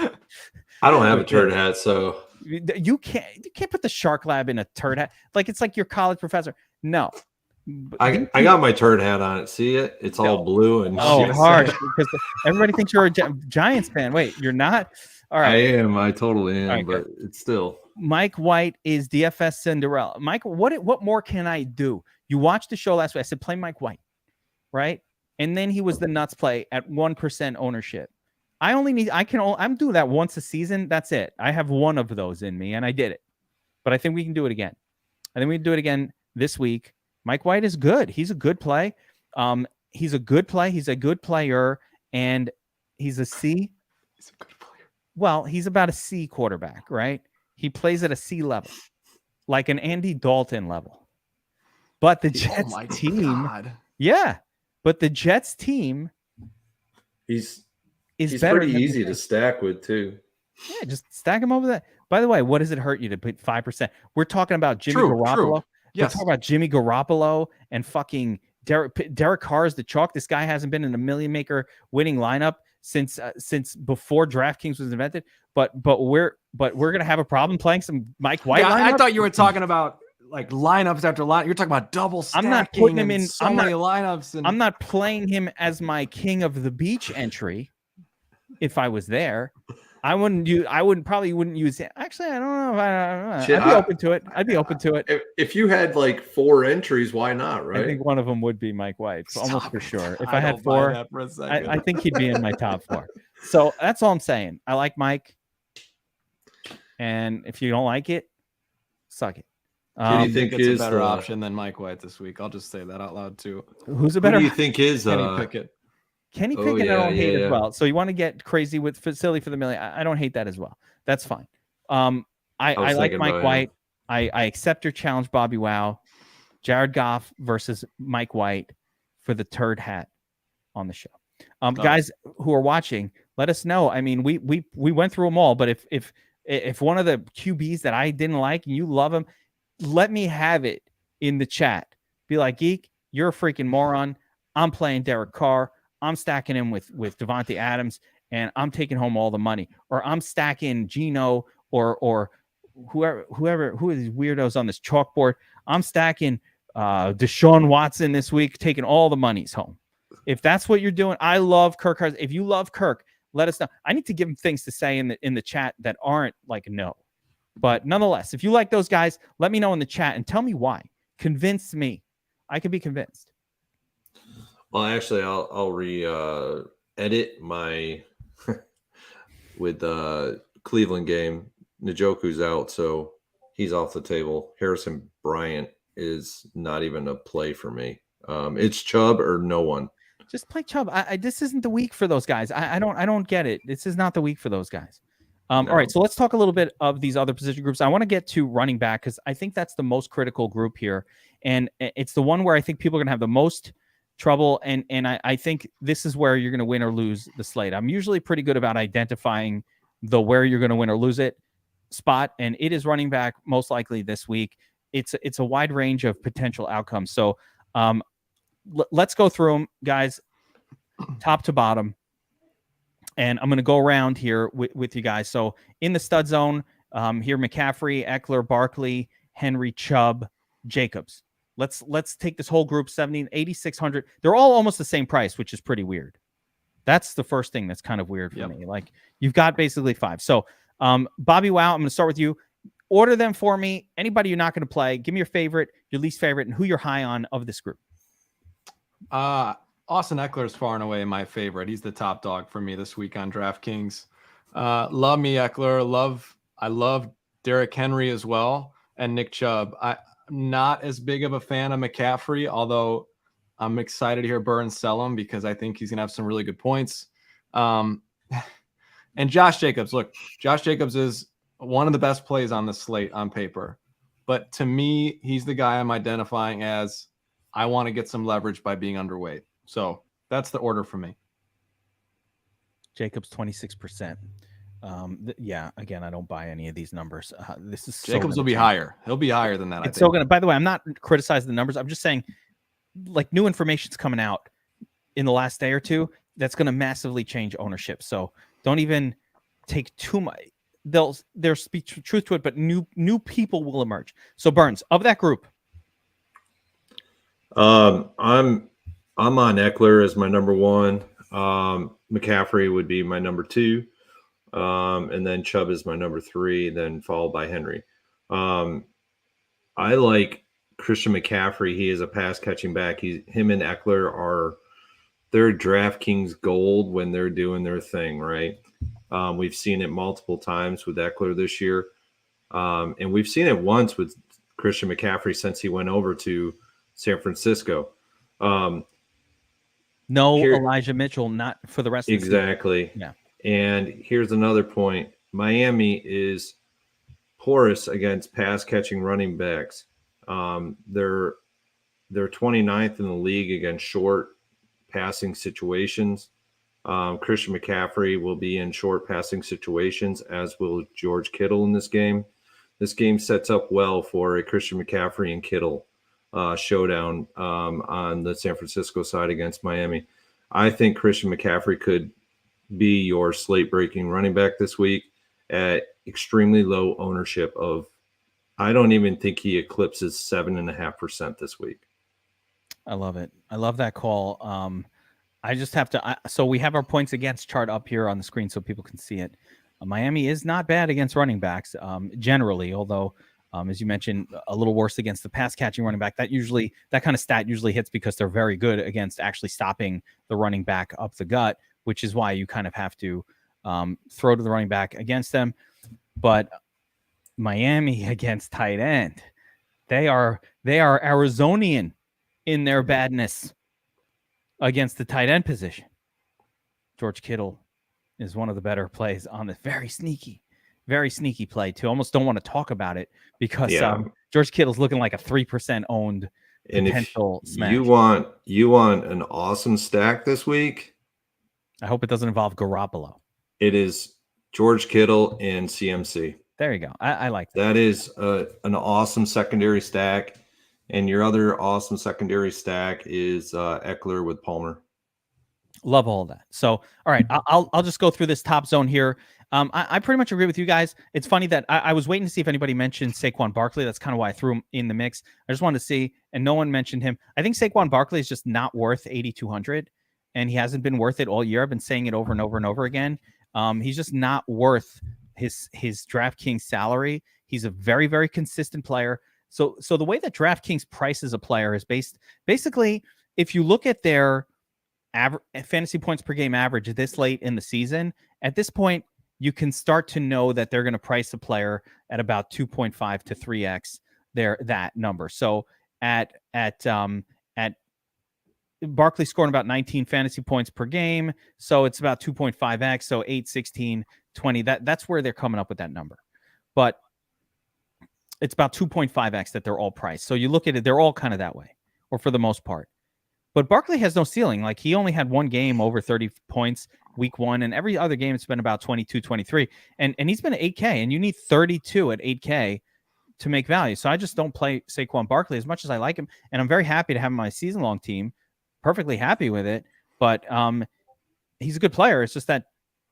I don't have a turd hat, so you can't put the Shark Lab in a turd hat. Like it's like your college professor. No. I got my turd hat on it. See it? It's all blue and harsh because everybody thinks you're a Giants fan. Wait, you're not? All right. I am. I totally am, right, but it's still. Mike White is DFS Cinderella. Mike, what more can I do? You watched the show last week. I said play Mike White, right? And then he was the nuts play at 1% ownership. I'm doing that once a season. That's it. I have one of those in me, and I did it. But I think we can do it again. I think we can do it again this week. Mike White is good. He's a good play. He's a good play. He's a good player, and he's a C. He's a good player. Well, he's about a C quarterback, right? He plays at a C level, like an Andy Dalton level. But the Jets team, yeah. But the Jets team, he's better. Pretty easy to stack with too. Yeah, just stack him over that. By the way, what does it hurt you to put 5%? We're talking about Jimmy Garoppolo. True. Yes. We're talking about Jimmy Garoppolo and fucking Derek Carr is the chalk. This guy hasn't been in a million maker winning lineup since before DraftKings was invented. But we're gonna have a problem playing some Mike White. Yeah, I thought you were talking about like lineups after line. You're talking about double stacking. I'm not putting him in so many lineups. I'm not playing him as my king of the beach entry. If I was there, I wouldn't use it. Actually, I don't know. I'd be open to it. I'd be open to it. If you had like 4 entries, why not? Right. I think one of them would be Mike White, almost for sure. If I had 4, I think he'd be in my top 4. So that's all I'm saying. I like Mike, and if you don't like it, suck it. Do you think it's a better option than Mike White this week? I'll just say that out loud too. Who's a better? Who do you think is Kenny Pickett? Kenny Pickett, I don't hate as well. So you want to get crazy with silly for the million? I don't hate that as well. That's fine. I like Mike White. I accept your challenge, BobbyWow. Jared Goff versus Mike White for the turd hat on the show. Guys who are watching, let us know. I mean, we went through them all, but if one of the QBs that I didn't like and you love him, let me have it in the chat. Be like, Geek, you're a freaking moron. I'm playing Derek Carr. I'm stacking him with Devontae Adams, and I'm taking home all the money. Or I'm stacking Geno or whoever who are these weirdos on this chalkboard. I'm stacking DeShaun Watson this week, taking all the monies home. If that's what you're doing, I love Kirk Cousins. If you love Kirk, let us know. I need to give him things to say in the chat that aren't like no. But nonetheless, if you like those guys, let me know in the chat and tell me why. Convince me. I can be convinced. Well, actually, I'll edit my with the Cleveland game. Njoku's out, so he's off the table. Harrison Bryant is not even a play for me. It's Chubb or no one. Just play Chubb. This isn't the week for those guys. I don't get it. This is not the week for those guys. All right, so let's talk a little bit of these other position groups. I want to get to running back because I think that's the most critical group here. And it's the one where I think people are going to have the most trouble. And I think this is where you're going to win or lose the slate. I'm usually pretty good about identifying the where you're going to win or lose it spot. And it is running back most likely this week. It's a wide range of potential outcomes. So let's go through them, guys, top to bottom. And I'm going to go around here with you guys. So in the stud zone, here, McCaffrey, Eckler, Barkley, Henry, Chubb, Jacobs. Let's take this whole group, 8,600. They're all almost the same price, which is pretty weird. That's the first thing that's kind of weird for me. Like, you've got basically 5. So BobbyWow, I'm going to start with you. Order them for me. Anybody you're not going to play, give me your favorite, your least favorite, and who you're high on of this group. Austin Eckler is far and away my favorite. He's the top dog for me this week on DraftKings. Love me Eckler. I love Derrick Henry as well, and Nick Chubb. I'm not as big of a fan of McCaffrey, although I'm excited to hear Burns sell him because I think he's going to have some really good points. And Josh Jacobs. Look, Josh Jacobs is one of the best plays on the slate on paper. But to me, he's the guy I'm identifying as I want to get some leverage by being underweight. So that's the order for me. Jacobs 26%. Again, I don't buy any of these numbers. This is Jacobs will be higher. He'll be higher than that. It's so gonna. By the way, I'm not criticizing the numbers. I'm just saying, like, new information's coming out in the last day or two that's gonna massively change ownership. So don't even take too much. There's be truth to it, but new people will emerge. So Burns, of that group, I'm on Eckler as my number 1. McCaffrey would be my number 2. And then Chubb is my number 3, then followed by Henry. I like Christian McCaffrey. He is a pass catching back. Him and Eckler they're DraftKings gold when they're doing their thing, right? We've seen it multiple times with Eckler this year. And we've seen it once with Christian McCaffrey since he went over to San Francisco. Elijah Mitchell, not for the rest of the season. Exactly. Yeah. And here's another point. Miami is porous against pass catching running backs. They're 29th in the league against short passing situations. Christian McCaffrey will be in short passing situations, as will George Kittle in this game. This game sets up well for a Christian McCaffrey and Kittle showdown on the San Francisco side against Miami. I think Christian McCaffrey could be your slate breaking running back this week at extremely low ownership of, I don't even think he eclipses 7.5% this week. I love it. I love that call. I just have to, so we have our points against chart up here on the screen so people can see it. Miami is not bad against running backs generally, although as you mentioned, a little worse against the pass catching running back. That kind of stat usually hits because they're very good against actually stopping the running back up the gut, which is why you kind of have to throw to the running back against them. But Miami against tight end, they are Arizonian in their badness against the tight end position. George Kittle is one of the better plays on this. Very sneaky play too. Almost don't want to talk about it because George Kittle's looking like a 3% owned potential smash. You want an awesome stack this week? I hope it doesn't involve Garoppolo. It is George Kittle and CMC. There you go. I like that. That is an awesome secondary stack. And your other awesome secondary stack is Eckler with Palmer. Love all of that. So, all right, I'll just go through this top zone here. I pretty much agree with you guys. It's funny that I was waiting to see if anybody mentioned Saquon Barkley. That's kind of why I threw him in the mix. I just wanted to see, and no one mentioned him. I think Saquon Barkley is just not worth 8,200, and he hasn't been worth it all year. I've been saying it over and over and over again. He's just not worth his DraftKings salary. He's a very, very consistent player. So the way that DraftKings prices a player is basically, if you look at their fantasy points per game average this late in the season, at this point, you can start to know that they're going to price a player at about 2.5 to 3x that number. So at Barkley's scoring about 19 fantasy points per game. So it's about 2.5x. So 8, 16, 20. That's where they're coming up with that number. But it's about 2.5x that they're all priced. So you look at it, they're all kind of that way, or for the most part. But Barkley has no ceiling. Like, he only had one game over 30 points week 1, and every other game it's been about 22, 23. And he's been at 8K, and you need 32 at 8K to make value. So I just don't play Saquon Barkley as much as I like him. And I'm very happy to have him on my season-long team. Perfectly happy with it. But he's a good player. It's just that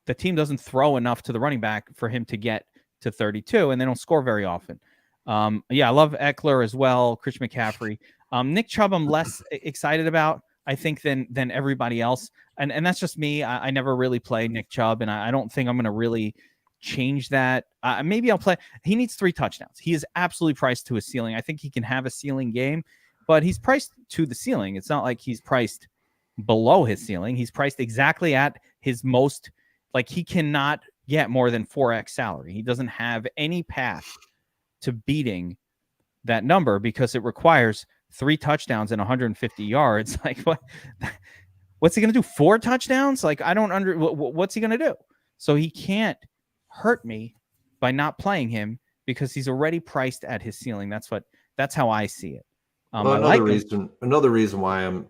the team doesn't throw enough to the running back for him to get to 32, and they don't score very often. I love Eckler as well, Chris McCaffrey. Nick Chubb I'm less excited about, I think, than everybody else. And that's just me. I never really play Nick Chubb, and I don't think I'm going to really change that. Maybe I'll play. He needs 3 touchdowns. He is absolutely priced to his ceiling. I think he can have a ceiling game, but he's priced to the ceiling. It's not like he's priced below his ceiling. He's priced exactly at his most, like, he cannot get more than 4x salary. He doesn't have any path to beating that number because it requires 3 touchdowns and 150 yards. Like, what's he going to do? 4 touchdowns? Like, I don't what's he going to do? So he can't hurt me by not playing him because he's already priced at his ceiling. That's how I see it. Another reason why I'm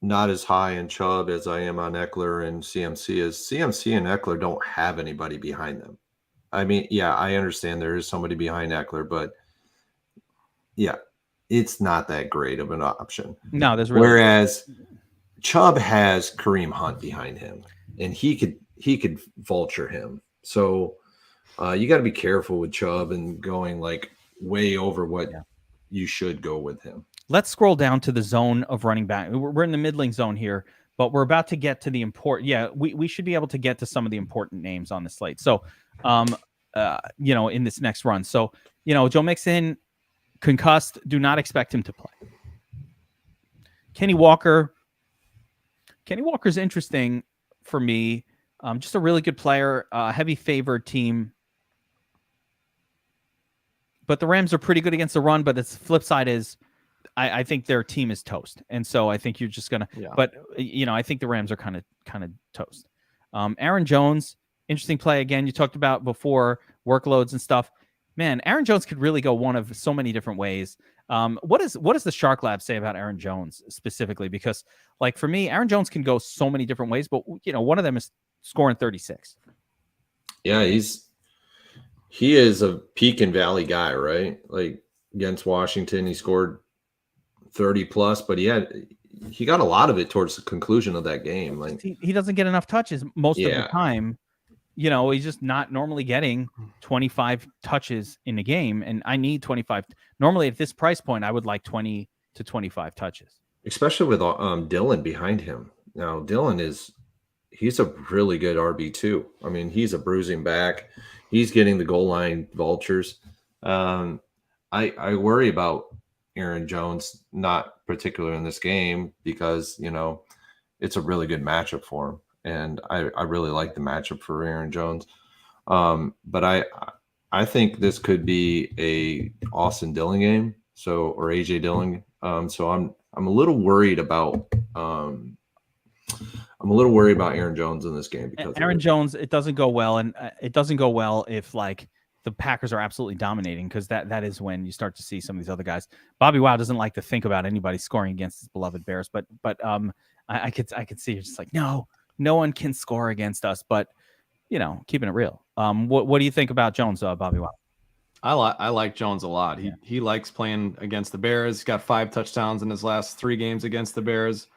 not as high in Chubb as I am on Eckler and CMC is CMC and Eckler don't have anybody behind them. I mean, yeah, I understand there is somebody behind Eckler, but yeah, it's not that great of an option. No, there's really. Whereas Chubb has Kareem Hunt behind him, and he could vulture him. So you got to be careful with Chubb and going like way over what you should go with him. Let's scroll down to the zone of running back. We're in the middling zone here, but we're about to get to the important. Yeah, we should be able to get to some of the important names on the slate. So, in this next run. So, Joe Mixon, concussed. Do not expect him to play. Kenny Walker's interesting for me. Just a really good player, heavy favored team. But the Rams are pretty good against the run, but the flip side is I think their team is toast. And so I think you're just going to, but I think the Rams are kind of toast. Aaron Jones, interesting play again. You talked about before workloads and stuff. Man, Aaron Jones could really go one of so many different ways. What does the Shark Lab say about Aaron Jones specifically? Because, like, for me, Aaron Jones can go so many different ways, but one of them is scoring 36. Yeah, he is a peak and valley guy, right? Like against Washington, he scored 30 plus, but he got a lot of it towards the conclusion of that game. Like he doesn't get enough touches most of the time. He's just not normally getting 25 touches in a game, and I need 25. Normally at this price point, I would like 20 to 25 touches. Especially with Dylan behind him. Now, Dylan he's a really good RB2. I mean, he's a bruising back. He's getting the goal line vultures. I worry about Aaron Jones, not particularly in this game, because, it's a really good matchup for him. And I really like the matchup for Aaron Jones. But I think this could be a Austin Dillon game, or AJ Dillon. So I'm a little worried about Aaron Jones in this game because Aaron Jones. It doesn't go well, and it doesn't go well if like the Packers are absolutely dominating, because that is when you start to see some of these other guys. BobbyWow doesn't like to think about anybody scoring against his beloved Bears, but I could see you're just like, no one can score against us, but keeping it real. What do you think about Jones, BobbyWow? I like Jones a lot. He likes playing against the Bears. He's got 5 touchdowns in his last 3 games against the Bears.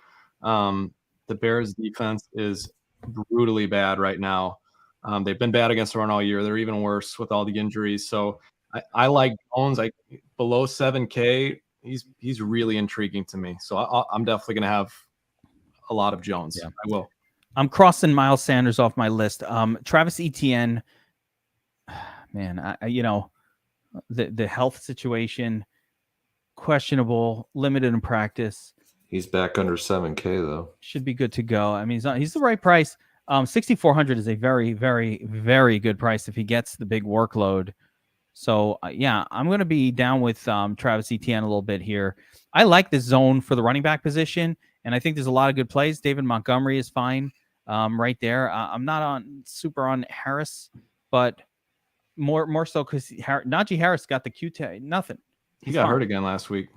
The Bears defense is brutally bad right now. They've been bad against the run all year. They're even worse with all the injuries. So I like Jones. Below 7K, he's really intriguing to me. So I'm definitely going to have a lot of Jones. Yeah. I will. I'm crossing Miles Sanders off my list. Travis Etienne, man, the health situation, questionable, limited in practice. He's back under 7K though. Should be good to go. I mean, he's the right price. 6,400 is a very, very, very good price if he gets the big workload. So I'm going to be down with Travis Etienne a little bit here. I like the zone for the running back position, And I think there's a lot of good plays. David Montgomery is fine right there. I'm not super on Harris, but more so because Najee Harris got the Q-tag. Nothing. He got hurt again last week.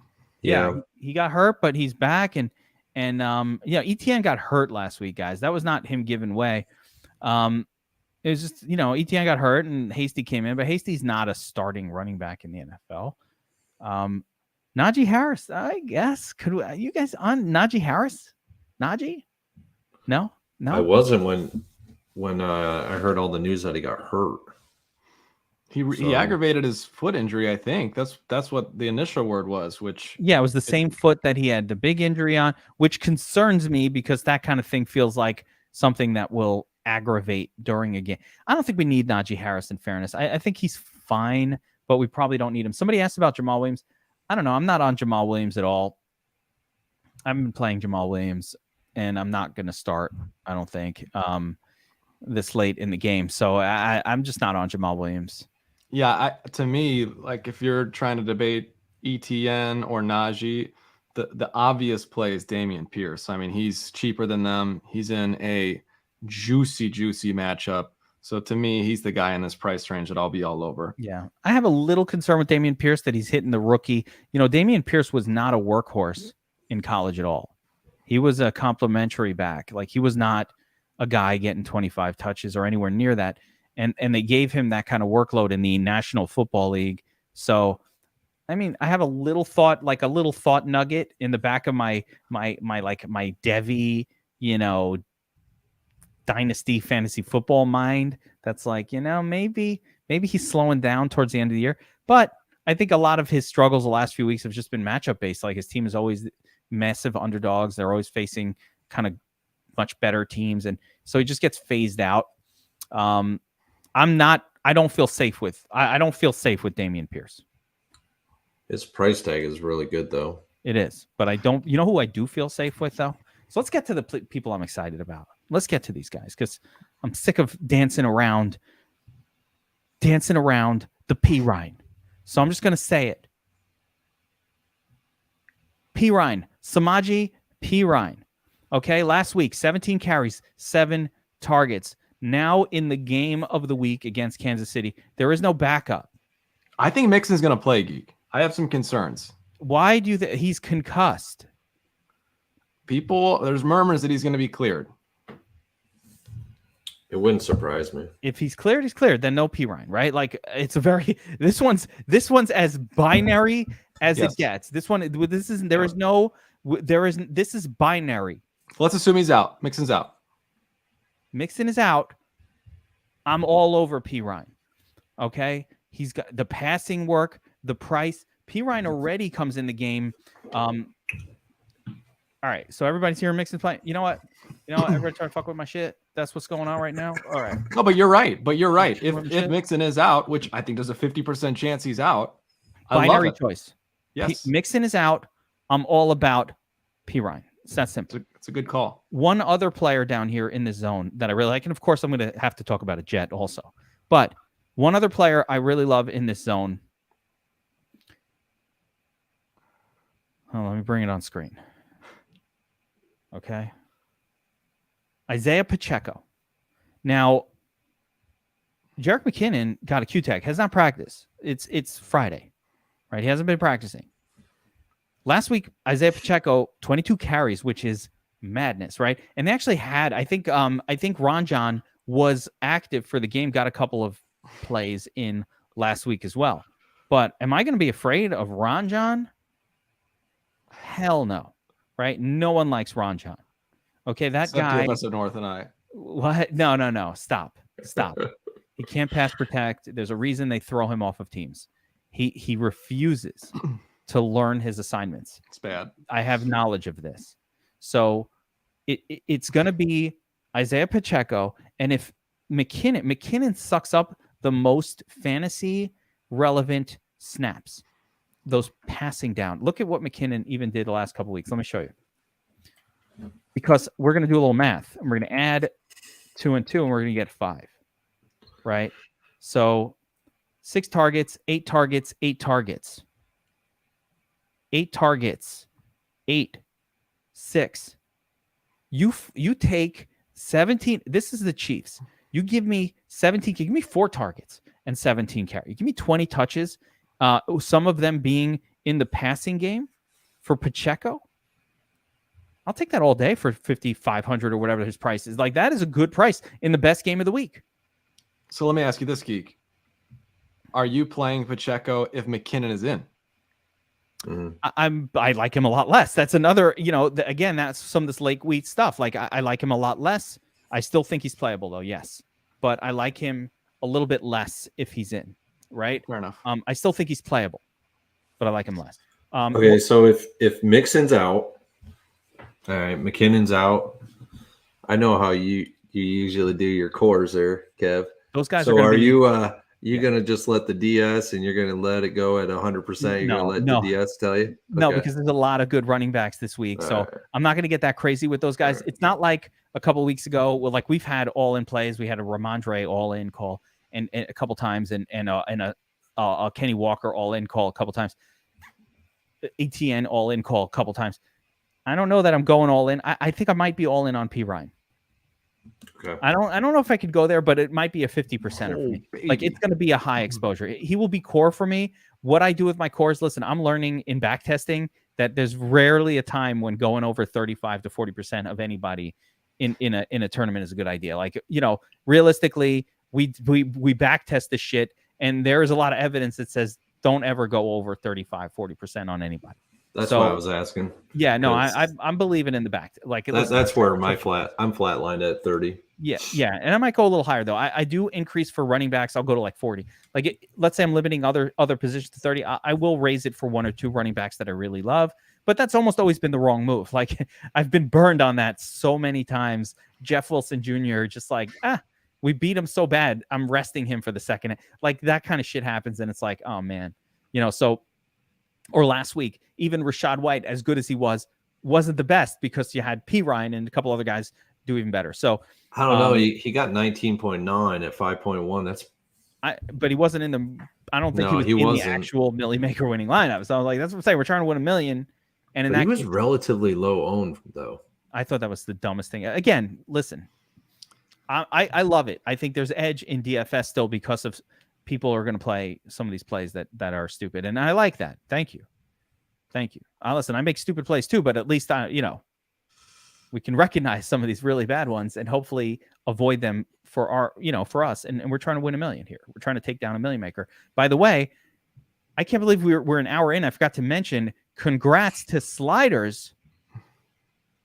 Yeah, he got hurt, but he's back. And ETN got hurt last week, guys. That was not him giving way. It was just, ETN got hurt and Hasty came in, but Hasty's not a starting running back in the NFL. Najee Harris, I guess. You guys on Najee Harris? Najee? No. I wasn't when I heard all the news that he got hurt. He aggravated his foot injury, I think. That's what the initial word was, which... Yeah, it was the same foot that he had the big injury on, which concerns me because that kind of thing feels like something that will aggravate during a game. I don't think we need Najee Harris, in fairness. I think he's fine, but we probably don't need him. Somebody asked about Jamal Williams. I don't know. I'm not on Jamal Williams at all. I've been playing Jamal Williams, and I'm not going to start, I don't think, this late in the game. So I'm just not on Jamal Williams. Yeah, to me, like if you're trying to debate ETN or Najee, the obvious play is Dameon Pierce. I mean, he's cheaper than them. He's in a juicy matchup. So to me, he's the guy in this price range that I'll be all over. Yeah. I have a little concern with Dameon Pierce that he's hitting the rookie. Dameon Pierce was not a workhorse in college at all. He was a complimentary back. Like, he was not a guy getting 25 touches or anywhere near that. And they gave him that kind of workload in the National Football League. So, I mean, I have a little thought nugget in the back of my Devi, Dynasty Fantasy Football mind. That's like, maybe he's slowing down towards the end of the year. But I think a lot of his struggles the last few weeks have just been matchup based. Like, his team is always massive underdogs. They're always facing kind of much better teams. And so he just gets phased out. I don't feel safe with Dameon Pierce. His price tag is really good, though. It is, but I don't. You know who I do feel safe with, though? So let's get to the people I'm excited about. Let's get to these guys because I'm sick of dancing around the P Ryan. So I'm just going to say it. P Ryan, Samaje Perine. Okay, last week, 17 carries, 7 targets. Now in the game of the week against Kansas City, there is no backup. I think Mixon's going to play, Geek. I have some concerns. Why do you think he's concussed? There's murmurs that he's going to be cleared. It wouldn't surprise me. If he's cleared, he's cleared. Then no P Ryan, right? Like, it's a very this one's as binary as it gets. This is binary. Let's assume he's out. Mixon's out. Mixon is out. I'm all over P Ryan. Okay, he's got the passing work, the price. P Ryan already comes in the game. All right, so everybody's here. Mixon playing. You know what? Everybody trying to fuck with my shit. That's what's going on right now. All right. No, but you're right. If Mixon is out, which I think there's a 50% chance he's out, binary choice. Yes, Mixon is out. I'm all about P Ryan. It's that simple. It's a good call. One other player down here in the zone that I really like, and of course I'm going to have to talk about a Jet also, but one other player I really love in this zone. Oh, let me bring it on screen. Okay. Isaiah Pacheco. Now, Jerick McKinnon got a Q-tag, has not practiced. It's Friday, right? He hasn't been practicing. Last week, Isaiah Pacheco, 22 carries, which is madness, right? And they actually had, I think Ron John was active for the game, got a couple of plays in last week as well. But am I going to be afraid of Ron John? Hell no, right? No one likes Ron John. Okay, that Except guy. Professor North and I. What? No. Stop. He can't pass protect. There's a reason they throw him off of teams. He refuses to learn his assignments. It's bad. I have knowledge of this. So it's going to be Isaiah Pacheco. And if McKinnon sucks up the most fantasy relevant snaps, those passing down. Look at what McKinnon even did the last couple of weeks. Let me show you. Because we're going to do a little math. And we're going to add 2 and 2, and we're going to get 5. Right? So 6 targets, 8 targets, 8 targets. 8 targets, 8, 6, You take 17. This is the Chiefs. You give me 17. Give me 4 targets and 17 carries. You give me 20 touches. Some of them being in the passing game for Pacheco. I'll take that all day for 5,500 or whatever his price is. Like, that is a good price in the best game of the week. So let me ask you this, Geek. Are you playing Pacheco if McKinnon is in? I like him a lot less. That's another, again, that's some of this late week stuff. Like, I like him a lot less. I still think he's playable though. Yes. But I like him a little bit less if he's in, right? Fair enough. I still think he's playable, but I like him less. Okay. So if Mixon's out, all right, McKinnon's out. I know how you usually do your cores there, Kev. Those guys are you going to just let the DS and you're going to let it go at 100%? You're going to let the DS tell you? Okay. No, because there's a lot of good running backs this week. So I'm not going to get that crazy with those guys. It's not like a couple of weeks ago. Well, like we've had all in plays. We had a Ramondre all in call and a couple times and a Kenny Walker all in call a couple times. ATN all in call a couple times. I don't know that I'm going all in. I think I might be all in on P. Ryan. Okay. I don't know if I could go there, but it might be a 50% for me. Like, it's going to be a high exposure. He will be core for me. What I do with my cores, listen, I'm learning in back testing that there's rarely a time when going over 35 to 40% of anybody in a tournament is a good idea. Like, realistically, we back test this shit, and there is a lot of evidence that says don't ever go over 35, 40% on anybody. That's why I was asking. Yeah, no, I'm believing in the back. Like, that's where I'm flatlined at 30. Yeah, and I might go a little higher though. I do increase for running backs. I'll go to like 40. Like, let's say I'm limiting other positions to 30. I will raise it for 1 or 2 running backs that I really love. But that's almost always been the wrong move. Like, I've been burned on that so many times. Jeff Wilson Jr. just like, we beat him so bad, I'm resting him for the second. Like, that kind of shit happens, and it's like, oh man, so. Or last week, even Rashad White, as good as he wasn't the best because you had P. Ryan and a couple other guys do even better. So I don't know. He got 19.9 at 5.1. But he wasn't in the. I don't think he was in the actual Millie Maker winning lineup. So I was like, that's what I'm saying. We're trying to win $1 million, and in that he was relatively low owned though. I thought that was the dumbest thing. Again, listen, I love it. I think there's edge in DFS still because of. People are going to play some of these plays that are stupid. And I like that. Thank you. Listen, I make stupid plays too, but at least we can recognize some of these really bad ones and hopefully avoid them for for us. And we're trying to win $1 million here. We're trying to take down a Million Maker. By the way, I can't believe we're an hour in. I forgot to mention, congrats to Sliders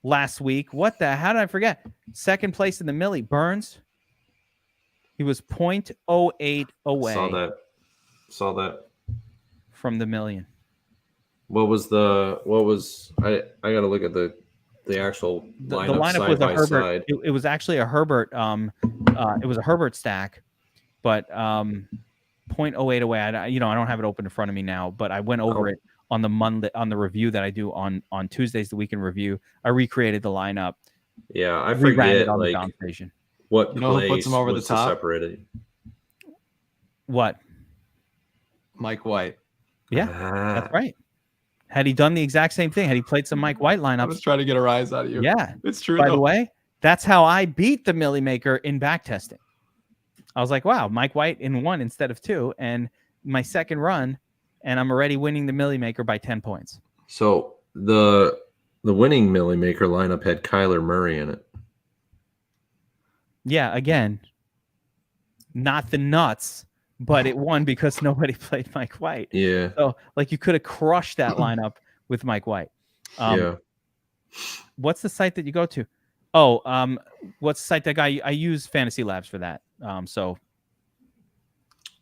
last week. How did I forget? Second place in the Millie, Burns. He was 0.08 away. Saw that from the million. I got to look at the actual lineup. The lineup was a Herbert. It was actually a Herbert. It was a Herbert stack, but 0.08 away. I don't have it open in front of me now, but I went over it on the Monday on the review that I do on Tuesdays, the weekend review. I recreated the lineup. Yeah, I forget on the down station. What who puts him over the top? Separated? What? Mike White. Yeah, that's right. Had he done the exact same thing, had he played some Mike White lineups, I was trying to get a rise out of you. Yeah, it's true. By the way, that's how I beat the Millie Maker in back testing. I was like, wow, Mike White in 1 instead of 2, and my second run, and I'm already winning the Millie Maker by 10 points. So the winning Millie Maker lineup had Kyler Murray in it. Yeah, again, not the nuts, but it won because nobody played Mike White. Yeah. So, like, you could have crushed that lineup with Mike White. Yeah. What's the site that you go to? Oh, what's the site that I use Fantasy Labs for that. So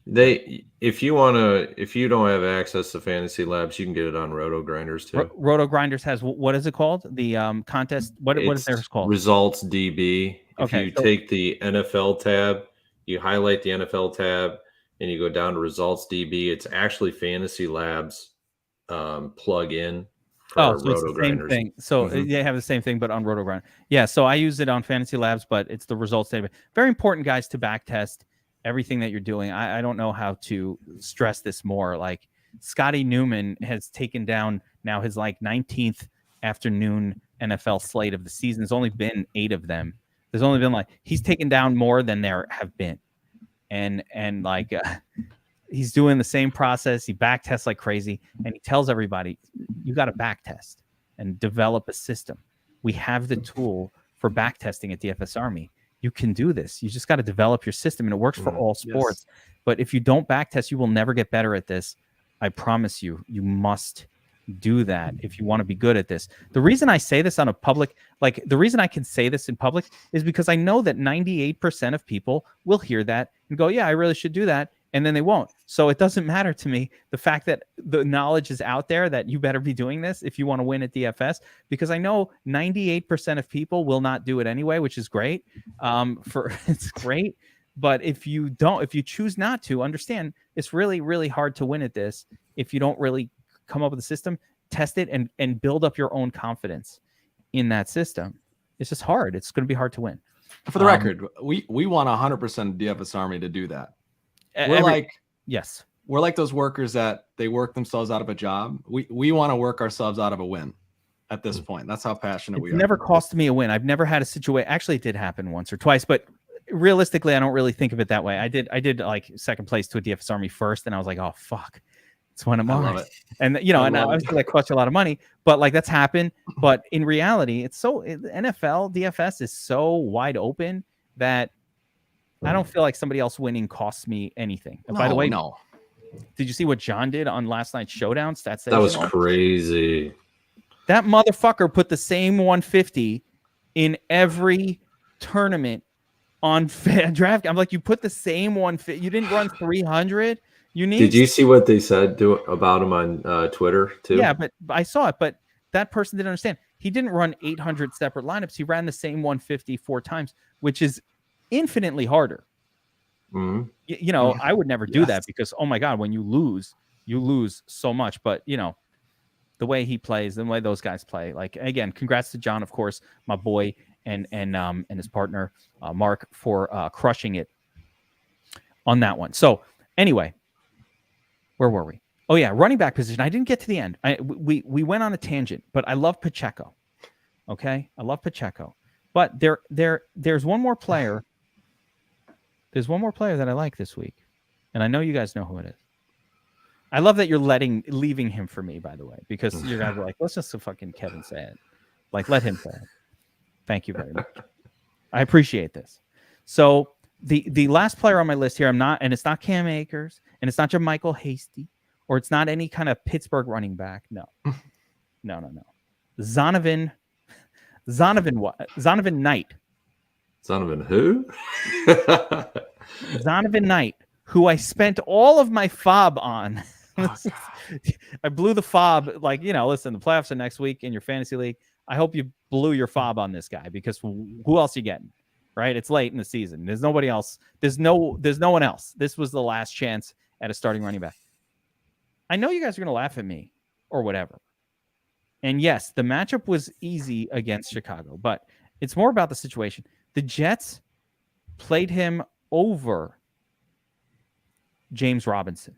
if you don't have access to Fantasy Labs, you can get it on Roto Grinders too. Roto Grinders has, what is it called? The contest. What is theirs called? Results DB. If Okay, you take the NFL tab, you highlight the NFL tab, and you go down to Results DB, it's actually Fantasy Labs plug-in for so it's the same thing. So they have the same thing, but on Roto Grind. Yeah, so I use it on Fantasy Labs, but it's the results database. Very important, guys, to back test everything that you're doing. I don't know how to stress this more. Like, Scotty Newman has taken down now his 19th afternoon NFL slate of the season. There's only been 8 of them. There's only been he's taken down more than there have been. And he's doing the same process. He back tests like crazy. And he tells everybody, you got to back test and develop a system. We have the tool for back testing at DFS Army. You can do this. You just got to develop your system, and it works for all sports. Yes. But if you don't back test, you will never get better at this. I promise you, you must do that if you want to be good at this. The reason I say this on a public, the reason I can say this in public is because I know that 98% of people will hear that and go, yeah, I really should do that. And then they won't. So it doesn't matter to me the fact that the knowledge is out there that you better be doing this if you want to win at DFS, because I know 98% of people will not do it anyway, which is great. It's great. But if you choose not to, understand it's really, really hard to win at this if you don't really come up with a system, test it, and build up your own confidence in that system. It's just hard. It's going to be hard to win. For the record, we want 100% DFS Army to do that. We're like those workers that they work themselves out of a job. We want to work ourselves out of a win at this point. That's how passionate we are. It's never cost me a win. I've never had a situation. Actually, it did happen once or twice, but realistically, I don't really think of it that way. I did like second place to a DFS Army first, and I was like, oh fuck, it's one of mine. I love it. And obviously that cost you a lot of money, but that's happened. But in reality, NFL DFS is so wide open that I don't feel like somebody else winning costs me anything. By the way, no. Did you see what John did on last night's showdown? That was crazy. That motherfucker put the same 150 in every tournament on draft. I'm like, you put the same 150. You didn't run 300. Did you see what they said about him on Twitter too? Yeah, but I saw it. But that person didn't understand. He didn't run 800 separate lineups. He ran the same 150 4 times, which is infinitely harder. Mm-hmm. I would never do that because, oh my God, when you lose so much. But the way he plays, the way those guys play, again, congrats to John, of course, my boy, and his partner Mark for crushing it on that one. So anyway, where were we? Oh yeah, running back position. I didn't get to the end. We went on a tangent, but I love Pacheco. Okay, I love Pacheco, but there's one more player. There's one more player that I like this week, and I know you guys know who it is. I love that you're leaving him for me, by the way, because you guys are like, let's just fucking Kevin say it. Let him say it. Thank you very much. I appreciate this. So the last player on my list here, and it's not Cam Akers, and it's not Jermichael Hasty, or it's not any kind of Pittsburgh running back. No. Zonovan Knight. Zonovan who? Zonovan Knight, who I spent all of my FOB on. I blew the FOB. Listen, the playoffs are next week in your fantasy league. I hope you blew your FOB on this guy, because who else are you getting? Right? It's late in the season. There's nobody else. There's no one else. This was the last chance at a starting running back. I know you guys are going to laugh at me or whatever. And yes, the matchup was easy against Chicago, but it's more about the situation. The Jets played him over James Robinson.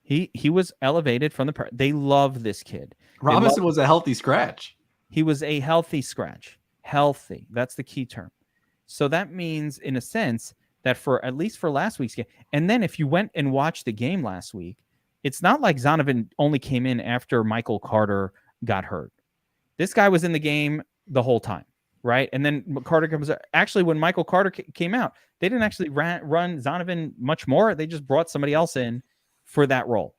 He was elevated from the they love this kid. Robinson was a healthy scratch. He was a healthy scratch. Healthy. That's the key term. So that means, in a sense, that at least for last week's game, and then if you went and watched the game last week, it's not like Zonovan only came in after Michael Carter got hurt. This guy was in the game the whole time, right? And then Carter comes out. Actually, when Michael Carter came out, they didn't actually run Zonovan much more. They just brought somebody else in for that role.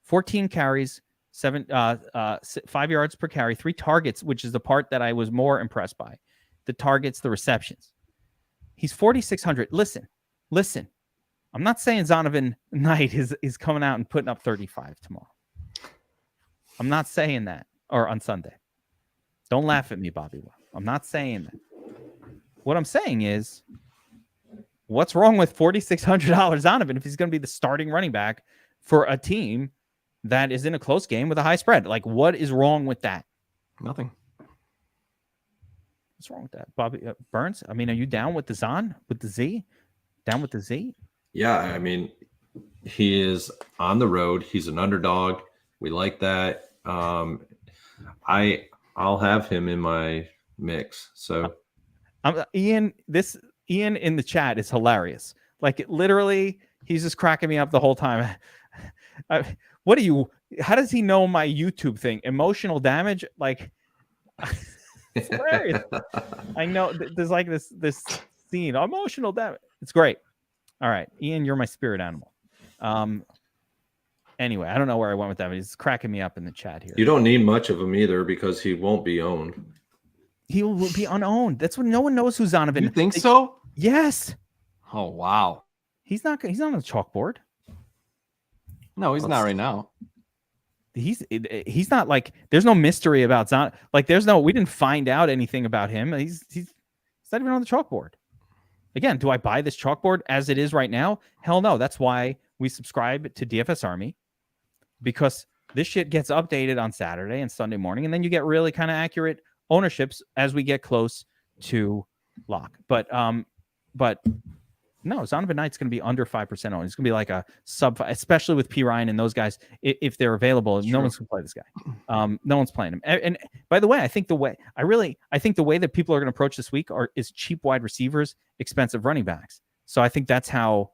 14 carries, 5 yards per carry, 3 targets, which is the part that I was more impressed by. The targets, the receptions. He's 4,600. Listen. I'm not saying Zonovan Knight is coming out and putting up 35 tomorrow. I'm not saying that. Or on Sunday. Don't laugh at me, BobbyWow. I'm not saying that. What I'm saying is, what's wrong with $4,600 Zonovan if he's going to be the starting running back for a team that is in a close game with a high spread? What is wrong with that? Nothing. What's wrong with that? Bobby Burns, are you down with the Zon? With the Z? Down with the Z? Yeah, he is on the road. He's an underdog. We like that. I'll have him in my mix. So Ian in the chat is hilarious. Like literally, he's just cracking me up the whole time. How does he know my YouTube thing? Emotional damage? Like, it's hilarious. I know there's like this scene, emotional damage. It's great. All right, Ian, you're my spirit animal. Anyway, I don't know where I went with that, but he's cracking me up in the chat here. You don't need much of him either because he won't be owned. He will be unowned. That's when no one knows who's Zonovan. You think so? Yes. Oh wow. He's not on the chalkboard. No, he's not right now. He's not like there's no mystery about Zon. Like we didn't find out anything about him. He's not even on the chalkboard. Again, do I buy this chalkboard as it is right now? Hell no. That's why we subscribe to DFS Army, because this shit gets updated on Saturday and Sunday morning, and then you get really kind of accurate ownerships as we get close to lock. But no, Zonovan Knight's going to be under 5% owned. It's going to be like a sub, especially with P. Ryan and those guys. If they're available, no one's going to play this guy. No one's playing him. And by the way, I think the way that people are going to approach this week is cheap wide receivers, expensive running backs. So I think that's how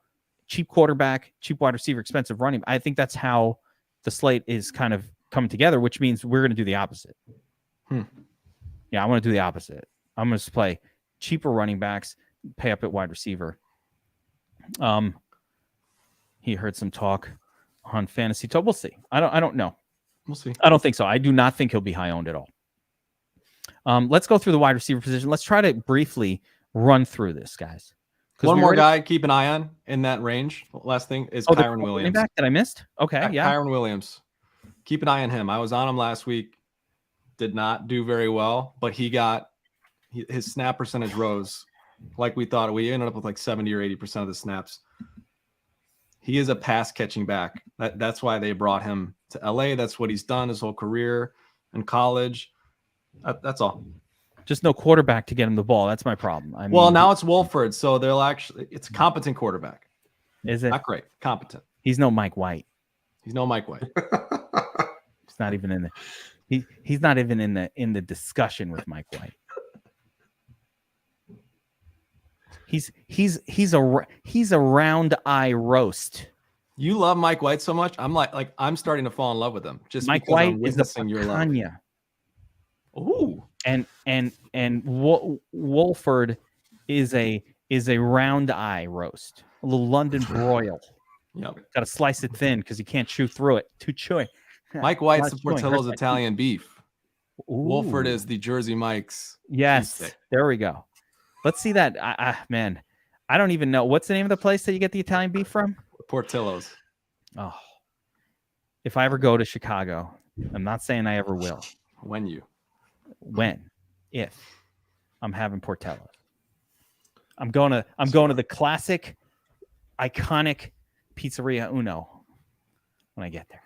cheap quarterback, cheap wide receiver, expensive running. I think that's how the slate is kind of coming together, which means we're going to do the opposite. Yeah, I want to do the opposite. I'm going to play cheaper running backs, pay up at wide receiver. He heard some talk on fantasy talk. We'll see. I don't know. We'll see. I don't think so. I do not think he'll be high owned at all. Let's go through the wide receiver position. Let's try to briefly run through this, guys. One more guy keep an eye on in that range. Last thing is Kyron Williams. Back that I missed. Okay, yeah. Kyron Williams. Keep an eye on him. I was on him last week. Did not do very well, but his snap percentage rose like we thought. We ended up with like 70 or 80% of the snaps. He is a pass catching back. That's why they brought him to LA. That's what he's done his whole career in college. That's all. Just no quarterback to get him the ball. That's my problem. Well, now it's Wolford, so it's a competent quarterback. Is it? Not great. Competent. He's no Mike White. He's no Mike White. He's not even in the he's not even in the discussion with Mike White. He's a round eye roast. You love Mike White so much. I'm like I'm starting to fall in love with him. Just Mike because White I'm witnessing your love. Ooh. And Wolford is a round eye roast, a little London broil. Yep. Got to slice it thin because you can't chew through it. Too chewy. Mike White's the Portillo's Italian beef. Ooh. Wolford is the Jersey Mike's. Yes, there we go. Let's see that. Man, I don't even know what's the name of the place that you get the Italian beef from. Portillo's. Oh, if I ever go to Chicago, I'm not saying I ever will. If I'm having Portillo's, I'm going to the classic, iconic Pizzeria Uno when I get there.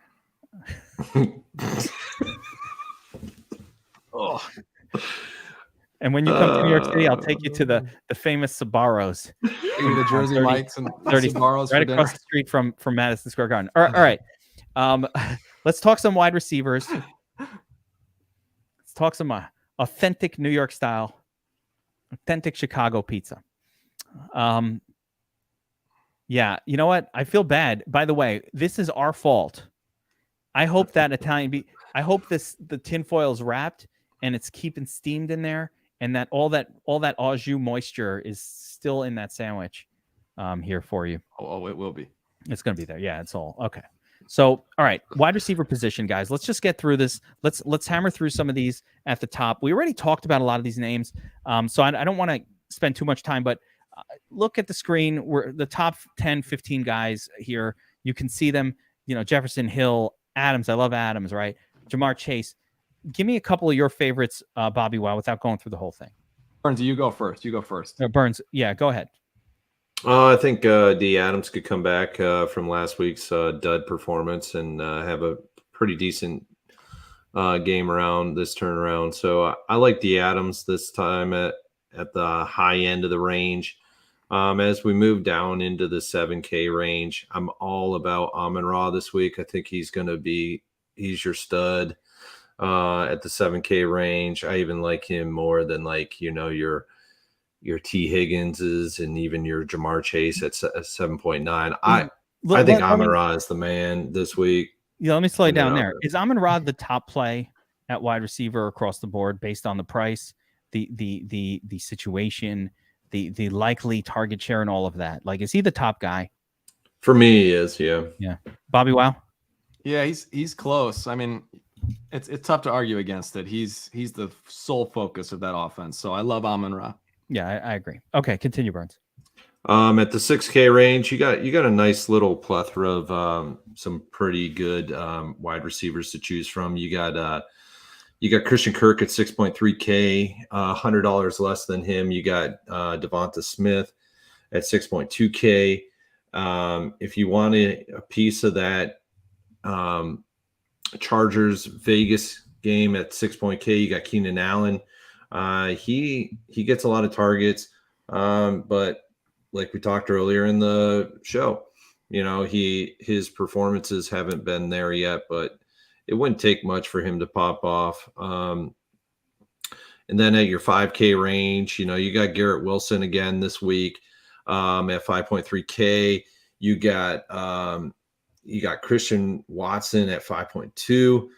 Oh. And when you come to New York City, I'll take you to the famous Sabaros, the Jersey Mike's and 30 Sabaros right across the street from Madison Square Garden. All right. Let's talk some wide receivers. Let's talk some authentic New York style, authentic Chicago pizza. Yeah, you know what? I feel bad. By the way, this is our fault. I hope that I hope the tinfoil is wrapped and it's keeping steamed in there, and that all that au jus moisture is still in that sandwich here for you. Oh, it will be. It's going to be there. Yeah, it's all okay. So, all right, wide receiver position, guys. Let's just get through this. Let's hammer through some of these at the top. We already talked about a lot of these names, so I don't want to spend too much time, but look at the screen. We're the top 10, 15 guys here. You can see them, Jefferson, Hill, Adams. I love Adams, right? Jamar Chase. Give me a couple of your favorites, BobbyWow, without going through the whole thing. Burns, you go first. Burns, yeah, go ahead. I think D. Adams could come back from last week's dud performance and have a pretty decent game around this turnaround. So I like D. Adams this time at the high end of the range. As we move down into the 7K range, I'm all about Amon-Ra this week. I think he's your stud. at the 7K range. I even like him more than like, your T Higginses and even your Jamar Chase at 7.9. I think Amon-Ra is the man this week. Yeah, let me slow you down there. Is Amon-Ra the top play at wide receiver across the board based on the price, the situation, the likely target share, and all of that? Like, is he the top guy? For me, he is. Yeah. Yeah. BobbyWow. Yeah, he's close. I mean, it's tough to argue against it. He's the sole focus of that offense. So I love Amon-Ra. Yeah, I agree. Okay, continue, Burns. At the 6K range, you got a nice little plethora of some pretty good wide receivers to choose from. You got Christian Kirk at 6.3K, $100 less than him. You got Devonta Smith at 6.2K. If you want a piece of that Chargers Vegas game at 6K, you got Keenan Allen. He gets a lot of targets, but like we talked earlier in the show, his performances haven't been there yet, but it wouldn't take much for him to pop off. And then at your 5K range, you got Garrett Wilson again this week at 5.3K. You got Christian Watson at 5.2.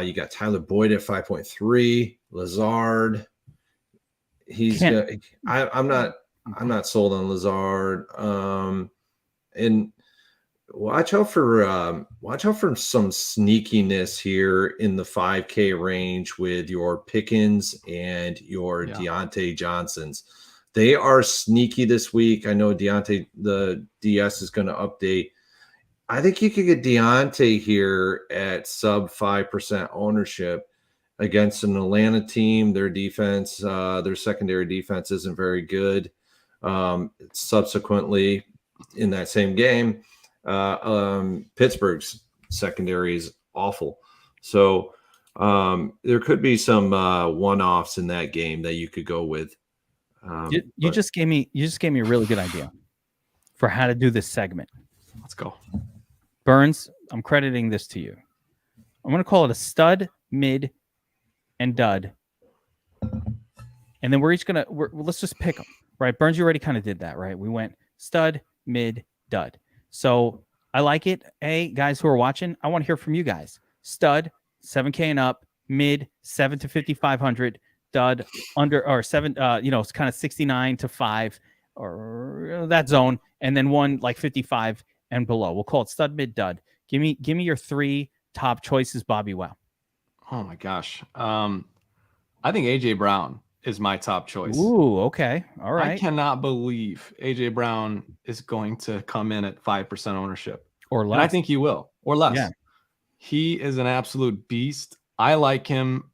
You got Tyler Boyd at 5.3. Lazard. I'm not sold on Lazard. And watch out for some sneakiness here in the 5K range with your Pickens and your Deontay Johnsons. They are sneaky this week. I know the DS is going to update. I think you could get Deontay here at sub 5% ownership against an Atlanta team. Their defense, their secondary defense isn't very good. Subsequently, in that same game, Pittsburgh's secondary is awful. So there could be some one-offs in that game that you could go with. You just gave me a really good idea for how to do this segment. Let's go. Burns, I'm crediting this to you. I'm going to call it a stud, mid, and dud. And then let's just pick them, right? Burns, you already kind of did that, right? We went stud, mid, dud. So I like it. Hey, guys who are watching, I want to hear from you guys. Stud, 7K and up, mid, 7 to 5,500, dud, under or 7, it's kind of 69 to 5 or that zone, and then one like 55 and below. We'll call it stud, mid, dud. Give me your 3 top choices, BobbyWow. Oh my gosh. I think AJ Brown is my top choice. Ooh, okay. All right. I cannot believe AJ Brown is going to come in at 5% ownership. Or less. And I think he will. Or less. Yeah. He is an absolute beast. I like him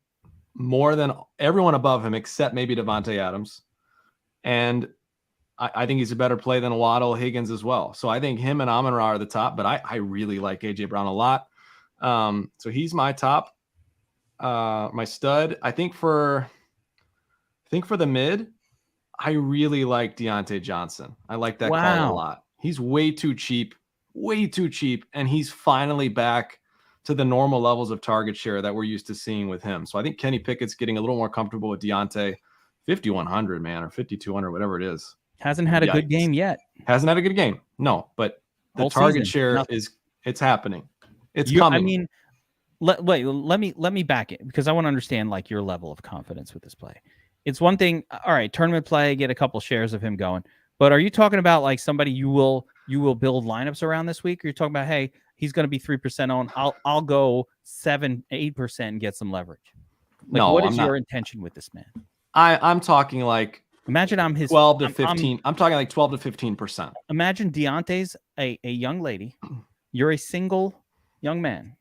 more than everyone above him, except maybe Devontae Adams. And I think he's a better play than Waddle, Higgins as well. So I think him and Amon-Ra are the top, but I really like AJ Brown a lot. So he's my top, my stud. I think for the mid, I really like Deontay Johnson. I like that call a lot. He's way too cheap, and he's finally back to the normal levels of target share that we're used to seeing with him. So I think Kenny Pickett's getting a little more comfortable with Deontay. 5,100, man, or 5,200, whatever it is. Hasn't had a good game yet. Hasn't had a good game. No, but the Whole target season, share nothing. it's happening. It's coming. I mean, let me back it because I want to understand like your level of confidence with this play. It's one thing, all right, tournament play, get a couple shares of him going. But are you talking about like somebody you will build lineups around this week? Or you're talking about, hey, he's going to be 3% owned. I'll go 7-8% and get some leverage. Like, no, what is your intention with this man? I'm talking like imagine I'm his 12 to 15. I'm talking like 12 to 15%. Imagine Deontay's a young lady. You're a single young man.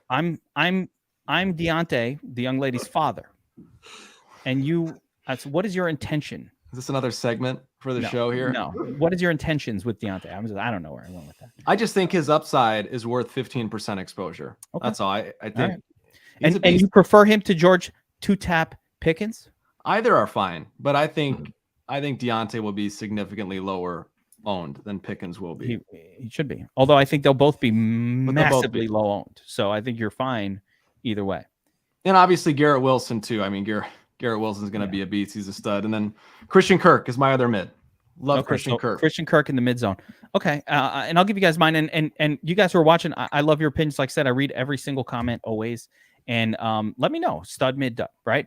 I'm Deontay, the young lady's father. And what is your intention? Is this another segment for the show here? No. What is your intentions with Deontay? I don't know where I went with that. I just think his upside is worth 15% exposure. Okay. That's all I think. All right. And you prefer him to George two-tap Pickens? Either are fine, but I think Deontay will be significantly lower owned than Pickens will be. He should be. Although I think they'll both be massively low owned. So I think you're fine either way. And obviously Garrett Wilson too. I mean, Garrett Wilson's going to be a beast. He's a stud. And then Christian Kirk is my other mid. Love Christian Kirk. Christian Kirk in the mid zone. Okay. And I'll give you guys mine. And you guys who are watching, I love your opinions. Like I said, I read every single comment always. And let me know. Stud, mid, dud, right?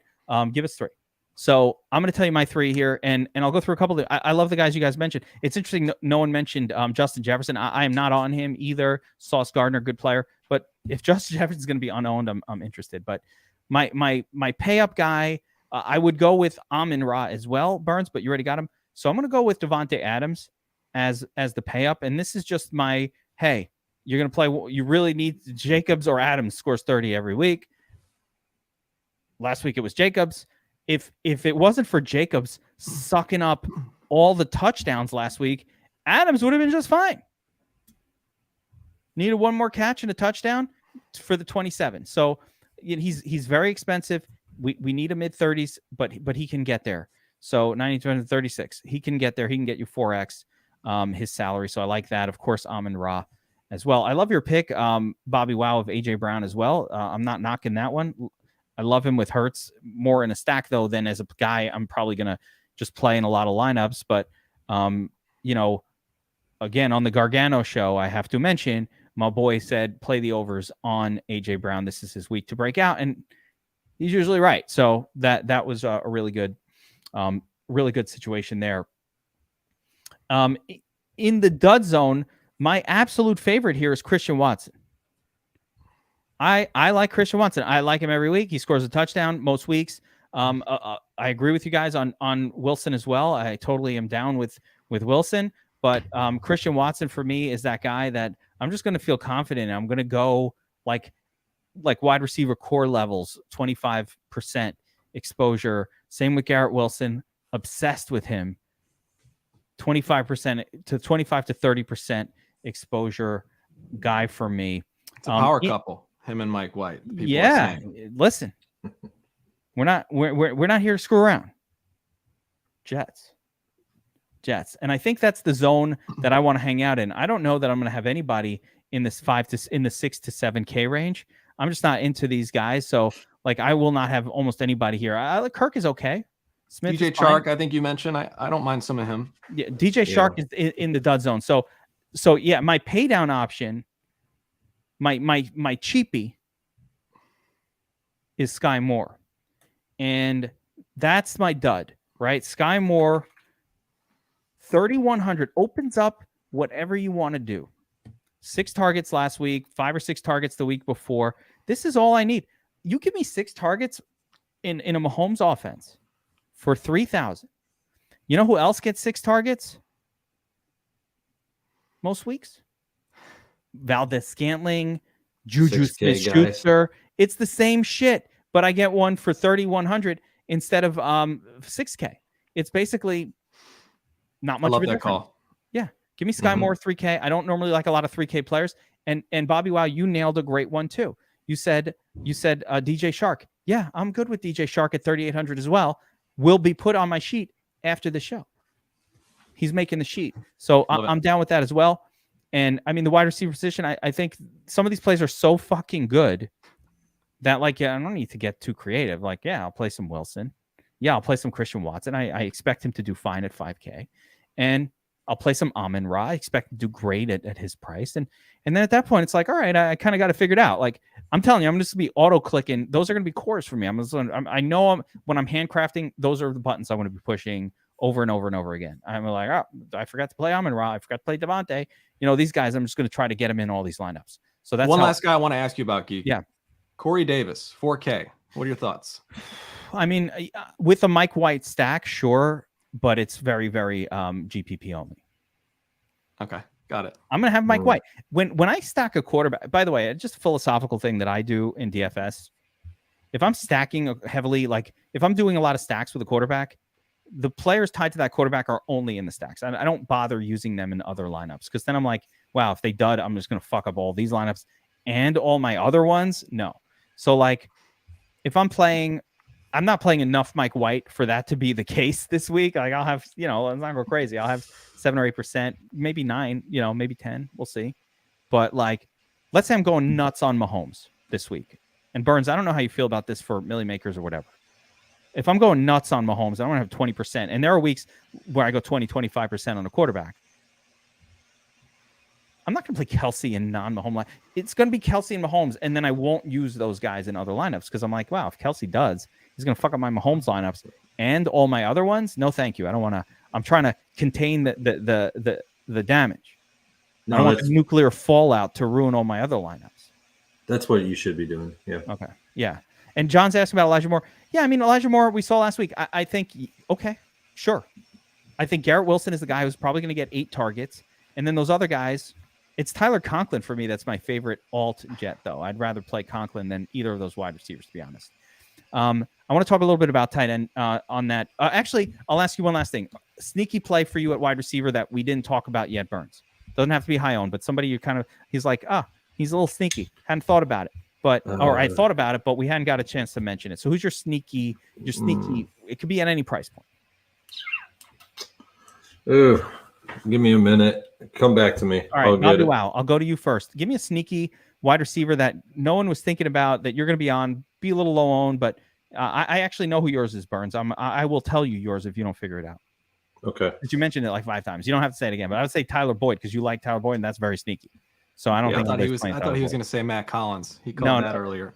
Give us 3. So I'm going to tell you my 3 here, and I'll go through a couple of. I love the guys you guys mentioned. It's interesting. No one mentioned Justin Jefferson. I am not on him either. Sauce Gardner, good player. But if Justin Jefferson's going to be unowned, I'm interested. But my pay up guy, I would go with Amon-Ra as well, Burns. But you already got him. So I'm going to go with Devontae Adams as the pay up. And this is just my, hey, you're going to play. You really need Jacobs or Adams scores 30 every week. Last week it was Jacobs. If it wasn't for Jacobs sucking up all the touchdowns last week, Adams would have been just fine. Needed one more catch and a touchdown for the 27. So he's very expensive. We need a mid-30s, but he can get there. So 92 to 36, he can get there. He can get you 4x his salary. So I like that. Of course, Amon-Ra as well. I love your pick, BobbyWow of AJ Brown as well. I'm not knocking that one. I love him with Hurts more in a stack though than as a guy I'm probably gonna just play in a lot of lineups. But again on the Gargano show, I have to mention my boy said play the overs on AJ Brown. This is his week to break out, and he's usually right. So that was a really good situation there. In the dud zone, my absolute favorite here is Christian Watson. I like Christian Watson. I like him every week. He scores a touchdown most weeks. I agree with you guys on Wilson as well. I totally am down with Wilson, but Christian Watson for me is that guy that I'm just going to feel confident in. I'm going to go like wide receiver core levels, 25% exposure. Same with Garrett Wilson. Obsessed with him. 25 to 30% exposure guy for me. It's a power couple. Him and Mike White. Listen, we're not here to screw around. Jets, and I think that's the zone that I want to hang out in. I don't know that I'm going to have anybody in this 6 to 7K range. I'm just not into these guys, so like I will not have almost anybody here. Kirk is okay. Smith, DJ Chark, I think you mentioned. I don't mind some of him. Yeah, DJ Chark is in the dud zone. So yeah, my pay down option. My cheapie is Sky Moore. And that's my dud, right? Sky Moore, 3,100 opens up whatever you want to do. 6 targets last week, 5 or 6 targets the week before. This is all I need. You give me 6 targets in a Mahomes offense for 3,000. You know who else gets 6 targets most weeks? Valdez-Scantling, Juju Smith-Schuster. It's the same shit, but I get one for 3,100 instead of 6K. It's basically not much of a difference. Call. Yeah, give me Sky Moore 3K. I don't normally like a lot of 3K players, and BobbyWow, you nailed a great one too. You said DJ Chark. Yeah, I'm good with DJ Chark at 3,800 as well. Will be put on my sheet after the show. He's making the sheet, so I'm down with that as well. And I mean, the wide receiver position, I think some of these plays are so fucking good that I don't need to get too creative. I'll play some Wilson. Yeah, I'll play some Christian Watson. I expect him to do fine at 5K. And I'll play some Amon-Ra. I expect him to do great at his price. And then at that point, it's all right, I kind of got to figure it out. I'm telling you, I'm just going to be auto-clicking. Those are going to be cores for me. I know when I'm handcrafting, those are the buttons I want to be pushing over and over and over again. I'm like, I forgot to play Amon-Ra. I forgot to play Devontae. These guys, I'm just going to try to get them in all these lineups. So that's one last guy I want to ask you about, Geek. Yeah. Corey Davis, 4K. What are your thoughts? I mean, with a Mike White stack, sure, but it's very, very GPP only. Okay, got it. I'm going to have Mike White. When I stack a quarterback, by the way, just a philosophical thing that I do in DFS, if I'm stacking heavily, if I'm doing a lot of stacks with a quarterback, the players tied to that quarterback are only in the stacks. I don't bother using them in other lineups because then I'm like, wow, if they dud, I'm just going to fuck up all these lineups and all my other ones. No. So if I'm playing, I'm not playing enough Mike White for that to be the case this week. I'll have, let's not go crazy. I'll have 7 or 8%, maybe 9, maybe 10. We'll see. But let's say I'm going nuts on Mahomes this week. And Burns, I don't know how you feel about this for Millie Makers or whatever. If I'm going nuts on Mahomes, I want to have 20%. And there are weeks where I go 20, 25% on a quarterback. I'm not going to play Kelsey in non-Mahomes line. It's going to be Kelsey and Mahomes, and then I won't use those guys in other lineups because I'm like, wow, if Kelsey does, he's going to fuck up my Mahomes lineups and all my other ones. No, thank you. I don't want to. I'm trying to contain the damage. No, I don't want the nuclear fallout to ruin all my other lineups. That's what you should be doing. Yeah. Okay. Yeah. And John's asking about Elijah Moore. Yeah, I mean, Elijah Moore, we saw last week. I think, okay, sure. I think Garrett Wilson is the guy who's probably going to get 8 targets. And then those other guys, it's Tyler Conklin for me. That's my favorite alt jet, though. I'd rather play Conklin than either of those wide receivers, to be honest. I want to talk a little bit about tight end on that. Actually, I'll ask you one last thing. Sneaky play for you at wide receiver that we didn't talk about yet, Burns. Doesn't have to be high owned, but somebody you kind of, he's like, he's a little sneaky. Hadn't thought about it. Or I thought about it, but we hadn't got a chance to mention it. So who's your sneaky? It could be at any price point. Ooh, give me a minute. Come back to me. All right, BobbyWow, I'll go to you first. Give me a sneaky wide receiver that no one was thinking about that you're going to be on. Be a little low owned, but I actually know who yours is, Burns. I will tell you yours if you don't figure it out. Okay. Because you mentioned it like 5 times. You don't have to say it again, but I would say Tyler Boyd because you like Tyler Boyd, and that's very sneaky. So I don't think I thought he was going to say Matt Collins. He called that earlier.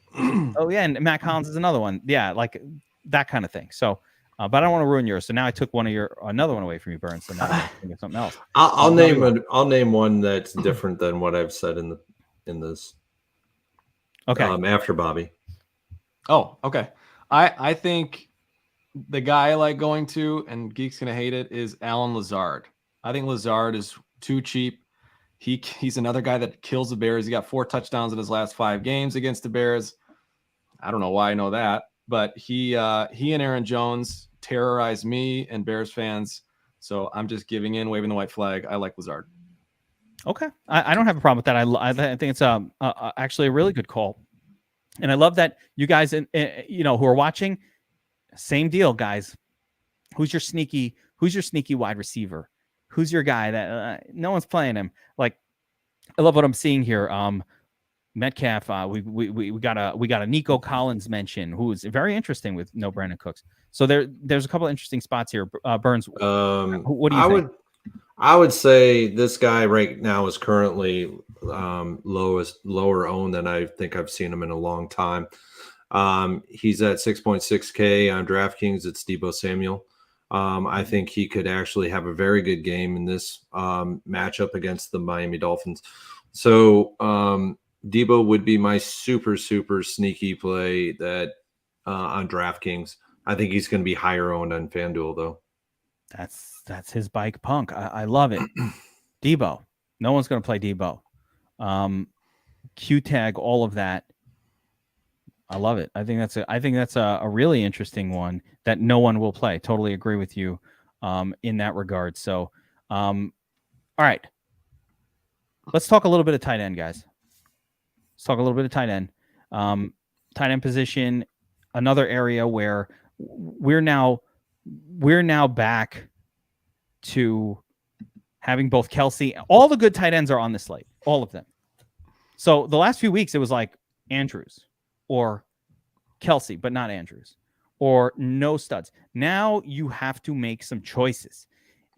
Oh yeah, and Matt Collins is another one. Yeah, like that kind of thing. So, but I don't want to ruin yours. So now I took another one away from you, Burns. So now I'm thinking of something else. I'll name one that's different than what I've said in this. Okay. After Bobby. Oh, okay. I think the guy I like going to, and Geek's going to hate it, is Alan Lazard. I think Lazard is too cheap. He's another guy that kills the Bears. He got 4 touchdowns in his last 5 games against the Bears. I don't know why I know that, but he and Aaron Jones terrorized me and Bears fans. So I'm just giving in, waving the white flag. I like Lazard. Okay, I don't have a problem with that. I think it's actually a really good call, and I love that you guys who are watching. Same deal, guys. Who's your sneaky wide receiver? Who's your guy that no one's playing him? Like, I love what I'm seeing here. Metcalf. We got a Nico Collins mention, who is very interesting with no Brandon Cooks. So there's a couple of interesting spots here. Burns, what do you think? I would say this guy right now is currently lower owned than I think I've seen him in a long time. He's at 6.6K on DraftKings. It's Deebo Samuel. I think he could actually have a very good game in this matchup against the Miami Dolphins. So Deebo would be my super, super sneaky play that on DraftKings. I think he's going to be higher owned on FanDuel, though. That's his bike punk. I love it. Deebo. No one's going to play Deebo. Q tag, all of that. I love it. I think that's a really interesting one that no one will play. Totally agree with you in that regard. So, all right. Let's talk a little bit of tight end, guys. Let's talk a little bit of tight end. Tight end position, another area where we're now back to having both Kelsey. All the good tight ends are on the slate, all of them. So the last few weeks, it was like Andrews or Kelsey, but not Andrews, or no studs. Now you have to make some choices.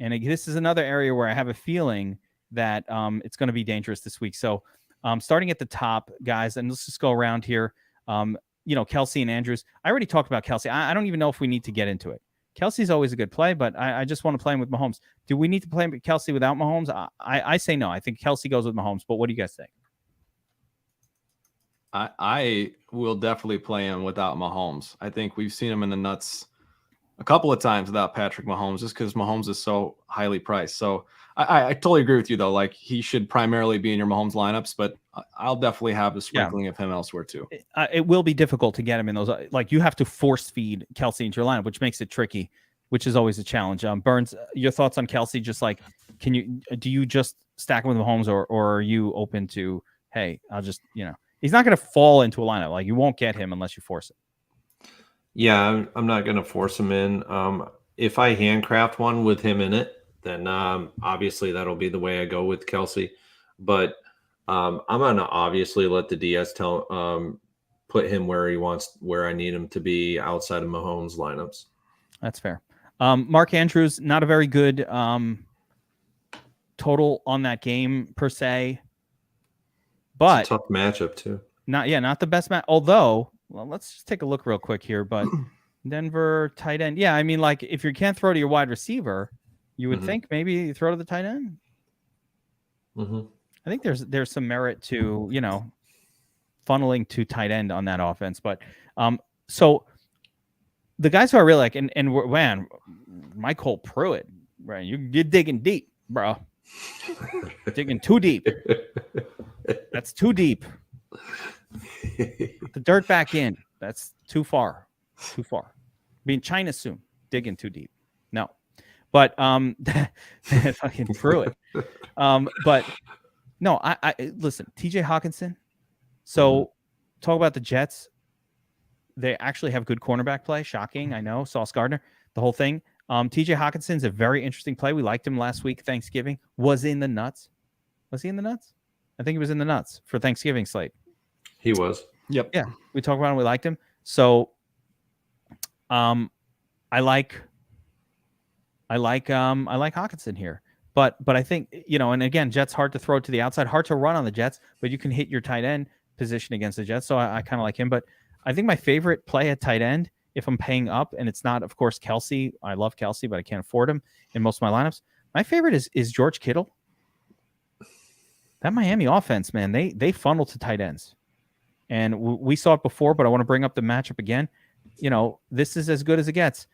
And this is another area where I have a feeling that it's going to be dangerous this week. So starting at the top, guys, and let's just go around here. Kelsey and Andrews. I already talked about Kelsey. I don't even know if we need to get into it. Kelsey's always a good play, but I just want to play him with Mahomes. Do we need to play Kelsey without Mahomes? I say no. I think Kelsey goes with Mahomes, but what do you guys think? I will definitely play him without Mahomes. I think we've seen him in the nuts a couple of times without Patrick Mahomes, just because Mahomes is so highly priced. So I totally agree with you, though. Like, he should primarily be in your Mahomes lineups, but I'll definitely have a sprinkling of him elsewhere too. It will be difficult to get him in those. Like, you have to force feed Kelsey into your lineup, which makes it tricky, which is always a challenge. Burns, your thoughts on Kelsey? Just like, do you just stack him with Mahomes, or are you open to, hey, I'll just, he's not going to fall into a lineup. Like, you won't get him unless you force it. Yeah, I'm not going to force him in. If I handcraft one with him in it, then obviously that'll be the way I go with Kelsey. But I'm going to obviously let the DS put him where I need him to be outside of Mahomes lineups. That's fair. Mark Andrews, not a very good total on that game per se, but it's a tough matchup too. Not the best match. Although, well, let's just take a look real quick here. But Denver tight end, yeah, I mean, like if you can't throw to your wide receiver, you would think maybe you throw to the tight end. I think there's some merit to funneling to tight end on that offense, but so the guys who I really like, and man, Michael Pruitt, right? You're digging deep, bro. Digging too deep. That's too deep. Put the dirt back in. That's too far. Too far. Be in China soon. Digging too deep. No. But fucking Pruitt. But no, I listen, TJ Hawkinson. So talk about the Jets. They actually have good cornerback play. Shocking, I know. Sauce Gardner, the whole thing. TJ Hawkinson's a very interesting play. We liked him last week, Thanksgiving. Was in the nuts. Was he in the nuts? I think he was in the nuts for Thanksgiving slate. He was. Yep. Yeah. We talked about him. We liked him. So I like Hawkinson here. But I think, and again, Jets hard to throw to the outside, hard to run on the Jets, but you can hit your tight end position against the Jets. So I kind of like him. But I think my favorite play at tight end, if I'm paying up, and it's not, of course, Kelsey. I love Kelsey, but I can't afford him in most of my lineups. My favorite is George Kittle. That Miami offense, man, they funnel to tight ends. And we saw it before, but I want to bring up the matchup again. This is as good as it gets.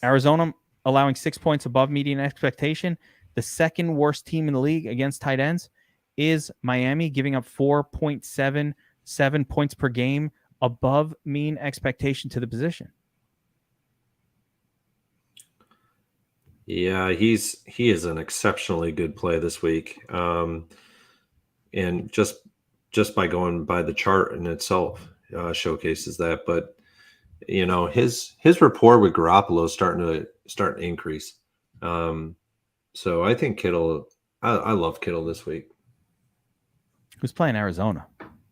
Arizona allowing 6 points above median expectation. The second worst team in the league against tight ends is Miami, giving up 4.77 points per game above mean expectation to the position. Yeah, he is an exceptionally good play this week. And just by going by the chart in itself showcases that. But his rapport with Garoppolo is starting to increase. So I think Kittle. I love Kittle this week. Who's playing Arizona?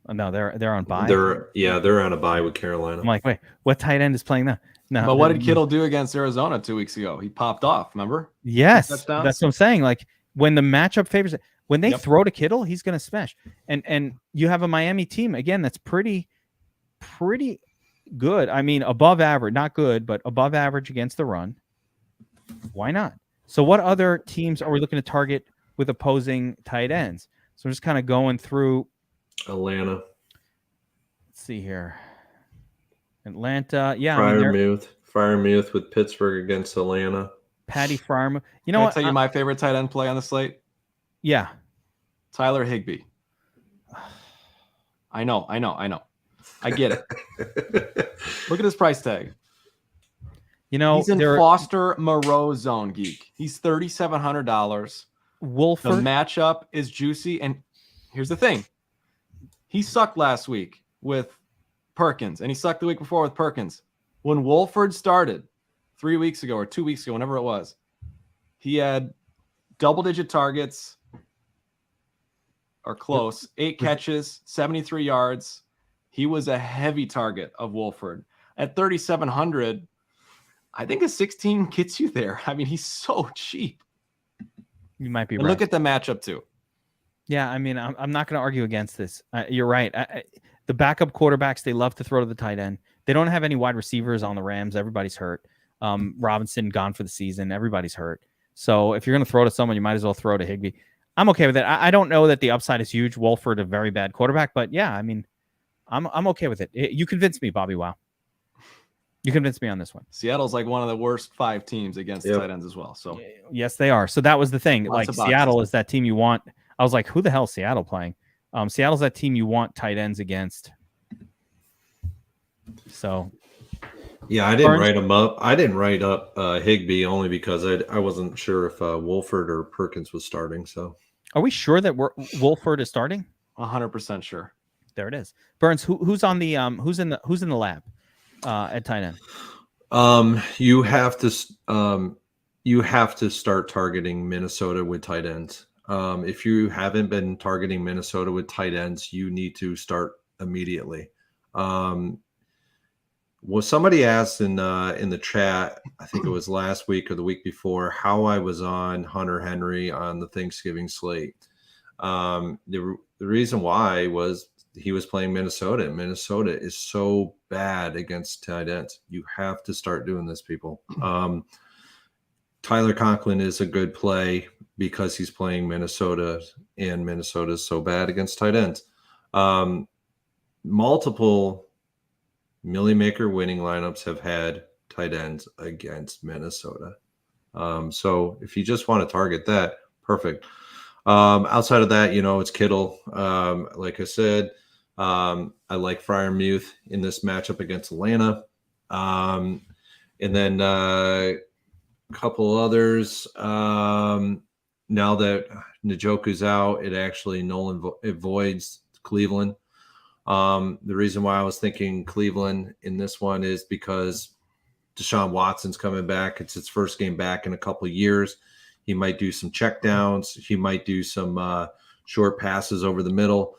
Oh, no, they're on bye. They're on a bye with Carolina. I'm like, wait, what tight end is playing now? No, but what did Kittle do against Arizona 2 weeks ago? He popped off. Remember? Yes, that's what I'm saying. Like when the matchup favors it, when they Yep. throw to Kittle, he's going to smash. And you have a Miami team again that's pretty good. I mean, above average, not good, but above average against the run. Why not? So what other teams are we looking to target with opposing tight ends? So I'm just kind of going through Atlanta. Let's see here. Atlanta. Yeah. Freiermuth with Pittsburgh against Atlanta. Patty Freiermuth. You know Can I what? tell you my favorite tight end play on the slate? Yeah. Tyler Higbee. I know. I get it. Look at his price tag. He's in Foster Moreau zone, Geek. He's $3,700. Wolford. The matchup is juicy. And here's the thing. He sucked last week with Perkins, and he sucked the week before with Perkins. When Wolford started 3 weeks ago or 2 weeks ago, whenever it was, he had double-digit targets or close, 8 catches, 73 yards. He was a heavy target of Wolford. At 3,700, I think a 16 gets you there. I mean, he's so cheap. You might be and right. Look at the matchup, too. Yeah, I mean, I'm not going to argue against this. You're right. The backup quarterbacks, they love to throw to the tight end. They don't have any wide receivers on the Rams. Everybody's hurt. Robinson gone for the season. Everybody's hurt. So if you're going to throw to someone, you might as well throw to Higbee. I'm okay with it. I don't know that the upside is huge. Wolford, a very bad quarterback. But, yeah, I mean, I'm okay with it. You convinced me, BobbyWow. You convinced me on this one. Seattle's like one of the worst 5 teams against tight ends as well. So yes, they are. So that was the thing. Lots like Seattle is that team you want. I was like, who the hell is Seattle playing? Seattle's that team you want tight ends against. So, yeah, I didn't write him up. I didn't write up Higbee only because I wasn't sure if Wolford or Perkins was starting. So, are we sure that Wolford is starting? 100% sure. There it is. Burns, who's on the who's in the lab at tight end? You have to start targeting Minnesota with tight ends. If you haven't been targeting Minnesota with tight ends, you need to start immediately. Well, somebody asked in the chat, I think it was last week or the week before, how I was on Hunter Henry on the Thanksgiving slate. The reason why was he was playing Minnesota, and Minnesota is so bad against tight ends. You have to start doing this, people. Tyler Conklin is a good play because he's playing Minnesota, and Minnesota is so bad against tight ends. Multiple Millie Maker winning lineups have had tight ends against Minnesota. So if you just want to target that, perfect. Outside of that, it's Kittle. Like I said, I like Freiermuth in this matchup against Atlanta. And then a couple others. Now that Njoku's out, it voids Cleveland. The reason why I was thinking Cleveland in this one is because DeShaun Watson's coming back. It's his first game back in a couple of years. He might do some checkdowns. He might do some short passes over the middle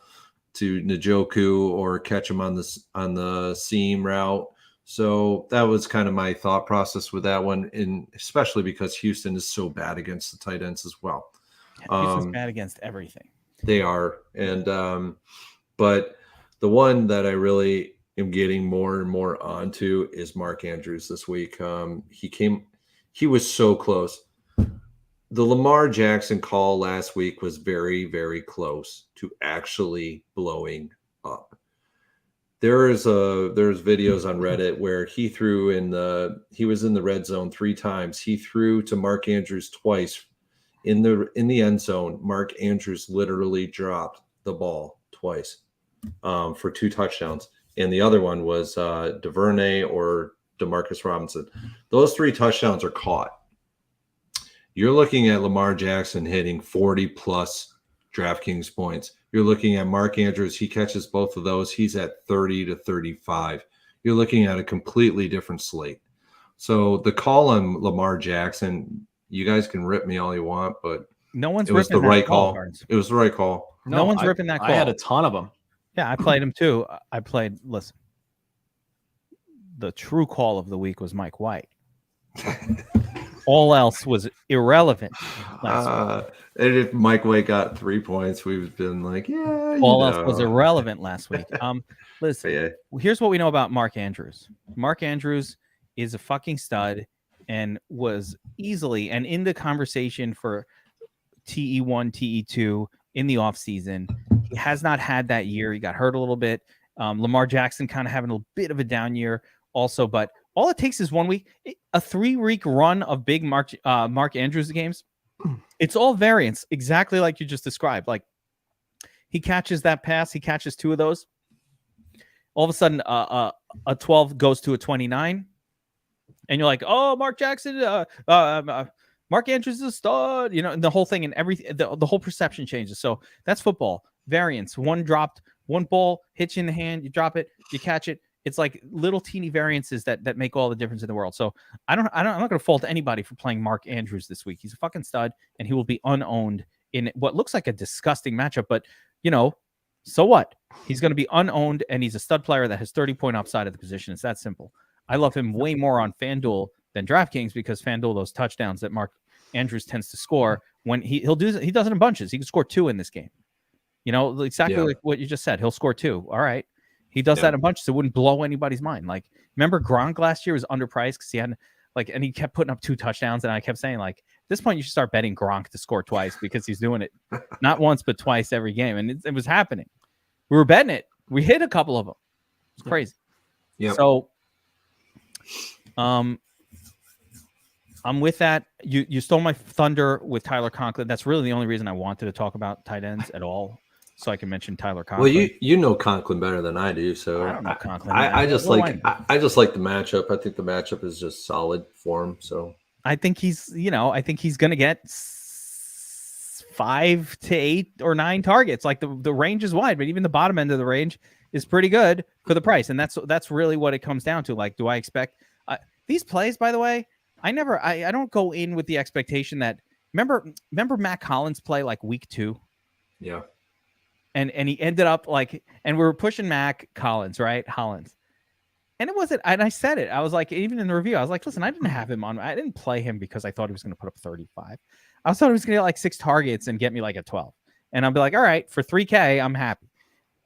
to Njoku or catch him on the seam route. So that was kind of my thought process with that one, and especially because Houston is so bad against the tight ends as well. Houston's bad against everything. They are, and but the one that I really am getting more and more onto is Mark Andrews this week. He was so close. The Lamar Jackson call last week was very, very close to actually blowing up. There's videos on Reddit where he was in the red zone 3 times. He threw to Mark Andrews twice in the end zone. Mark Andrews literally dropped the ball twice. For 2 touchdowns, and the other one was DuVernay or Demarcus Robinson. Those 3 touchdowns are caught. You're looking at Lamar Jackson hitting 40 plus DraftKings points. You're looking at Mark Andrews. He catches both of those. He's at 30 to 35. You're looking at a completely different slate. So the call on Lamar Jackson, you guys can rip me all you want, but it was the right call. It was the right call. No one's ripping that call. I had a ton of them. Yeah, I played him too. Listen, the true call of the week was Mike White. All else was irrelevant. And if Mike White got 3 points, we've been like, yeah. All else was irrelevant last week. Listen, here's what we know about Mark Andrews. Mark Andrews is a fucking stud and was easily and in the conversation for TE1, TE2 in the offseason. He has not had that year. He got hurt a little bit. Lamar Jackson kind of having a bit of a down year also, but all it takes is 1 week, a 3-week run of big Mark Andrews games. It's all variance, exactly like you just described. Like he catches that pass, he catches 2 of those. All of a sudden, a 12 goes to a 29, and you're like, "Oh, Mark Jackson, Mark Andrews is a stud," and the whole thing and everything. The whole perception changes. So that's football. Variance. 1 dropped, 1 ball hits you in the hand, you drop it, you catch it. It's like little teeny variances that make all the difference in the world. So I'm not going to fault anybody for playing Mark Andrews this week. He's a fucking stud, and he will be unowned in what looks like a disgusting matchup. But so what? He's going to be unowned, and he's a stud player that has 30-point upside at the position. It's that simple. I love him way more on FanDuel than DraftKings because FanDuel, those touchdowns that Mark Andrews tends to score, when he does it in bunches. He can score 2 in this game. Exactly like what you just said. He'll score 2. All right. He does that in bunches. It wouldn't blow anybody's mind. Like, remember Gronk last year was underpriced because he had and he kept putting up 2 touchdowns. And I kept saying, at this point, you should start betting Gronk to score twice because he's doing it not once, but twice every game. And it was happening. We were betting it. We hit a couple of them. It's crazy. Yeah. So, I'm with that. You stole my thunder with Tyler Conklin. That's really the only reason I wanted to talk about tight ends at all. So I can mention Tyler Conklin. Well, you know Conklin better than I do, so I don't know Conklin. I just like the matchup. I think the matchup is just solid for him. So I think he's going to get 5 to 8 or 9 targets. Like the range is wide, but even the bottom end of the range is pretty good for the price, and that's really what it comes down to. Like, do I expect these plays? By the way, I don't go in with the expectation that remember Matt Collins play like week 2. Yeah. And he ended up like, and we were pushing Mac Hollins. And it wasn't, and I said it. I was like, even in the review, I was like, listen, I didn't have him on. I didn't play him because I thought he was going to put up 35. I thought he was going to get like 6 targets and get me like a 12. And I'll be like, all right, for 3K, I'm happy.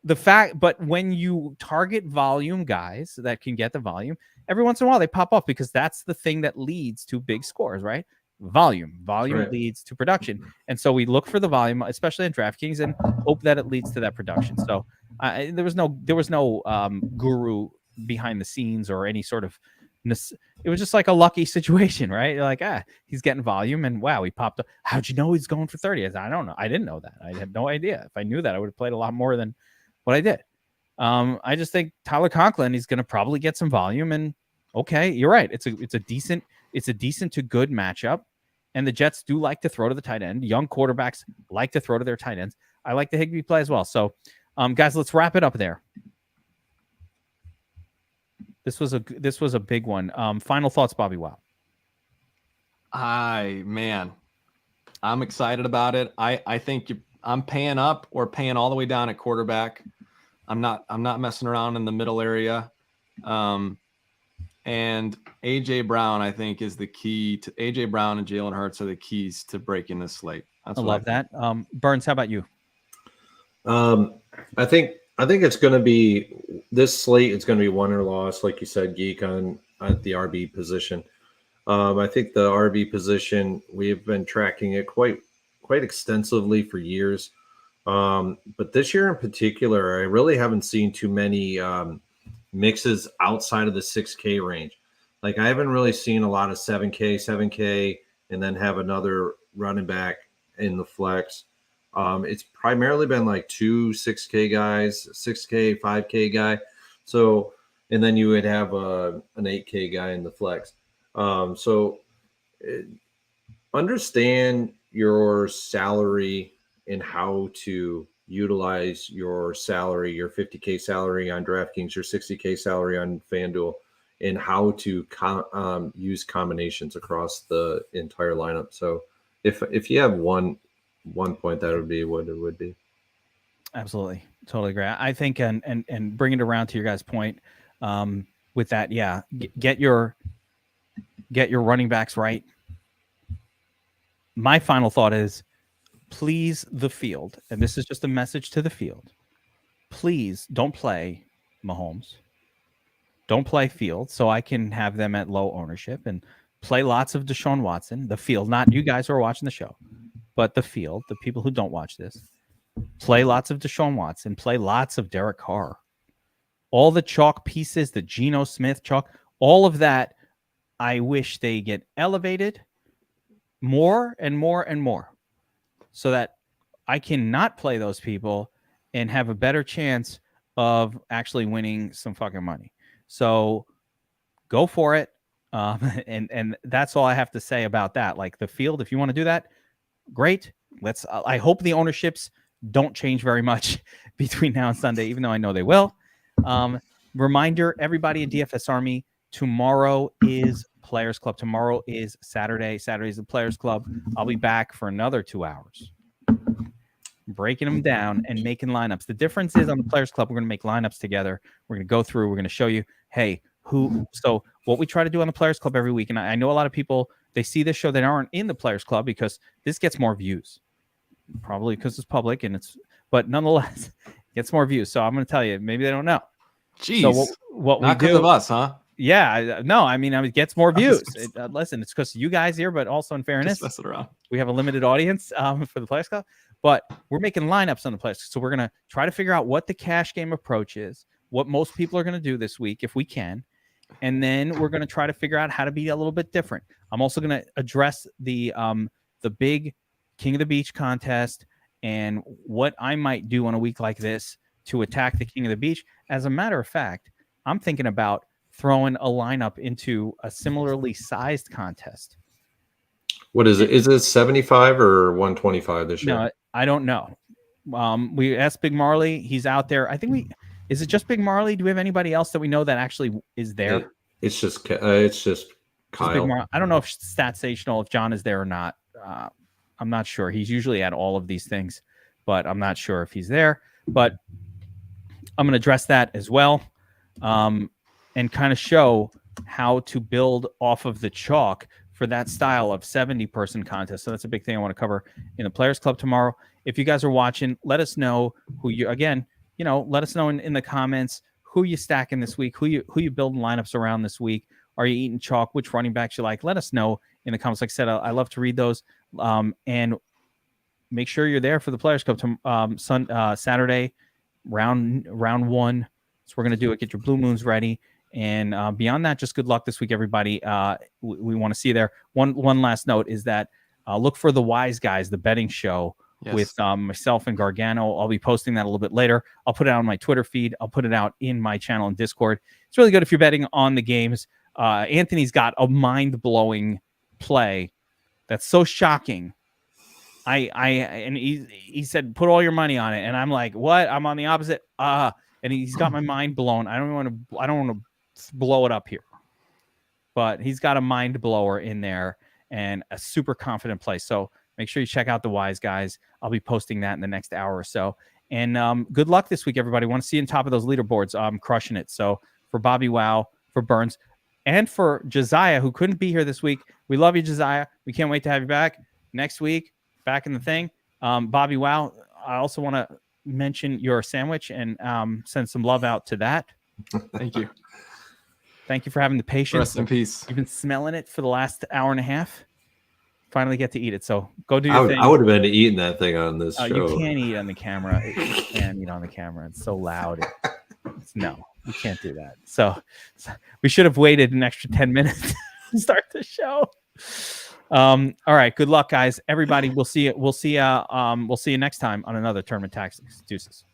But when you target volume guys that can get the volume, every once in a while they pop off because that's the thing that leads to big scores, right? Volume Right. leads to production. And so we look for the volume, especially in DraftKings, and hope that it leads to that production. So there was no guru behind the scenes or any sort of, it was just like a lucky situation, right? You're like, he's getting volume, and wow, he popped up. How'd you know he's going for 30? I don't know. I didn't know that. I had no idea. If I knew that, I would have played a lot more than what I did. I just think Tyler Conklin, he's going to probably get some volume, and okay, you're right. It's a decent to good matchup, and the Jets do like to throw to the tight end. Young quarterbacks like to throw to their tight ends. I like the Higbee play as well. So, guys, let's wrap it up there. This was a big one. Final thoughts, BobbyWow. Man, I'm excited about it. I think I'm paying up or paying all the way down at quarterback. I'm not messing around in the middle area. And AJ Brown, I think, is the key to AJ Brown, and Jalen Hurts are the keys to breaking this slate. I love that. Burns, how about you? I think it's going to be this slate. It's going to be win or loss, like you said, Geek, on the RB position. I think the RB position, we've been tracking it quite extensively for years. But this year in particular, I really haven't seen too many mixes outside of the 6K range. Like, I haven't really seen a lot of 7K, and then have another running back in the flex. It's primarily been like 2 6K guys, 6K, 5K guy. So, and then you would have an 8K guy in the flex. Understand your salary and how to utilize your salary, your 50K salary on DraftKings, your 60K salary on FanDuel, and how to use combinations across the entire lineup. So if you have one point, that would be what it would be. Absolutely. Totally agree. I think, and bring it around to your guys' point, with that, yeah, get your running backs right. My final thought is, please, the field, and this is just a message to the field, please don't play Mahomes. Don't play Fields, so I can have them at low ownership, and play lots of DeShaun Watson. The field, not you guys who are watching the show, but the field, the people who don't watch this, play lots of DeShaun Watson, play lots of Derek Carr. All the chalk pieces, the Geno Smith chalk, all of that, I wish they get elevated more and more and more, so that I can not play those people and have a better chance of actually winning some fucking money. So go for it. And that's all I have to say about that. Like, the field, if you want to do that, great. I hope the ownerships don't change very much between now and Sunday, even though I know they will. Reminder, everybody in DFS Army, tomorrow is Players Club. Tomorrow is Saturday. Saturday is the Players Club. I'll be back for another 2 hours, breaking them down and making lineups. The difference is, on the Players Club, we're going to make lineups together. We're going to go through. We're going to show you, hey, so what we try to do on the Players Club every week, and I know a lot of people, they see this show that aren't in the Players Club because this gets more views, probably because it's public, but nonetheless, it gets more views. So I'm going to tell you, maybe they don't know. Jeez, so what not we do, because of us, huh? Yeah, no, I mean, it gets more views. Listen, it's because you guys here, but also, in fairness, just messing around. We have a limited audience for the Players Club, but we're making lineups on the Players Club. So we're going to try to figure out what the cash game approach is, what most people are going to do this week, if we can. And then we're going to try to figure out how to be a little bit different. I'm also going to address the big King of the Beach contest and what I might do on a week like this to attack the King of the Beach. As a matter of fact, I'm thinking about throwing a lineup into a similarly sized contest. What is it? Is it 75 or 125 this year? No, I don't know. We asked Big Marley. He's out there. I think is it just Big Marley? Do we have anybody else that we know that actually is there? It's just Kyle. I don't know if Statsational, if John is there or not. I'm not sure. He's usually at all of these things, but I'm not sure if he's there. but I'm going to address that as well, and kind of show how to build off of the chalk for that style of 70-person contest. So that's a big thing I want to cover in the Players Club tomorrow. If you guys are watching, let us know who you, again, let us know in the comments who you stacking this week, who you building lineups around this week. Are you eating chalk? Which running backs you like? Let us know in the comments. Like I said, I love to read those. And make sure you're there for the Players Club Saturday, round 1. So we're going to do it. Get your blue moons ready. And beyond that, just good luck this week, everybody. We want to see you there. One last note is that look for the Wise Guys, the betting show with myself and Gargano. I'll be posting that a little bit later. I'll put it out on my Twitter feed. I'll put it out in my channel in Discord. It's really good if you're betting on the games. Anthony's got a mind-blowing play that's so shocking. And he said, put all your money on it. And I'm like, what? I'm on the opposite. And he's got my mind blown. I don't want to blow it up here, but he's got a mind blower in there and a super confident play. So make sure you check out the Wise Guys. I'll be posting that in the next hour or so. And good luck this week, everybody. Want to see you on top of those leaderboards. I'm crushing it. So for BobbyWow, for Burns, and for Josiah, who couldn't be here this week, we love you, Josiah. We can't wait to have you back next week. Back in the thing. BobbyWow, I also want to mention your sandwich and send some love out to that. Thank you. Thank you for having the patience. Rest in peace. You've been smelling it for the last hour and a half. Finally get to eat it. So go do your thing. I would have been eating that thing on this show. You can't eat on the camera. You can't eat on the camera. It's so loud. No, you can't do that. So we should have waited an extra 10 minutes to start the show. All right. Good luck, guys. Everybody, we'll see you next time on another Tournament Tactics. Deuces.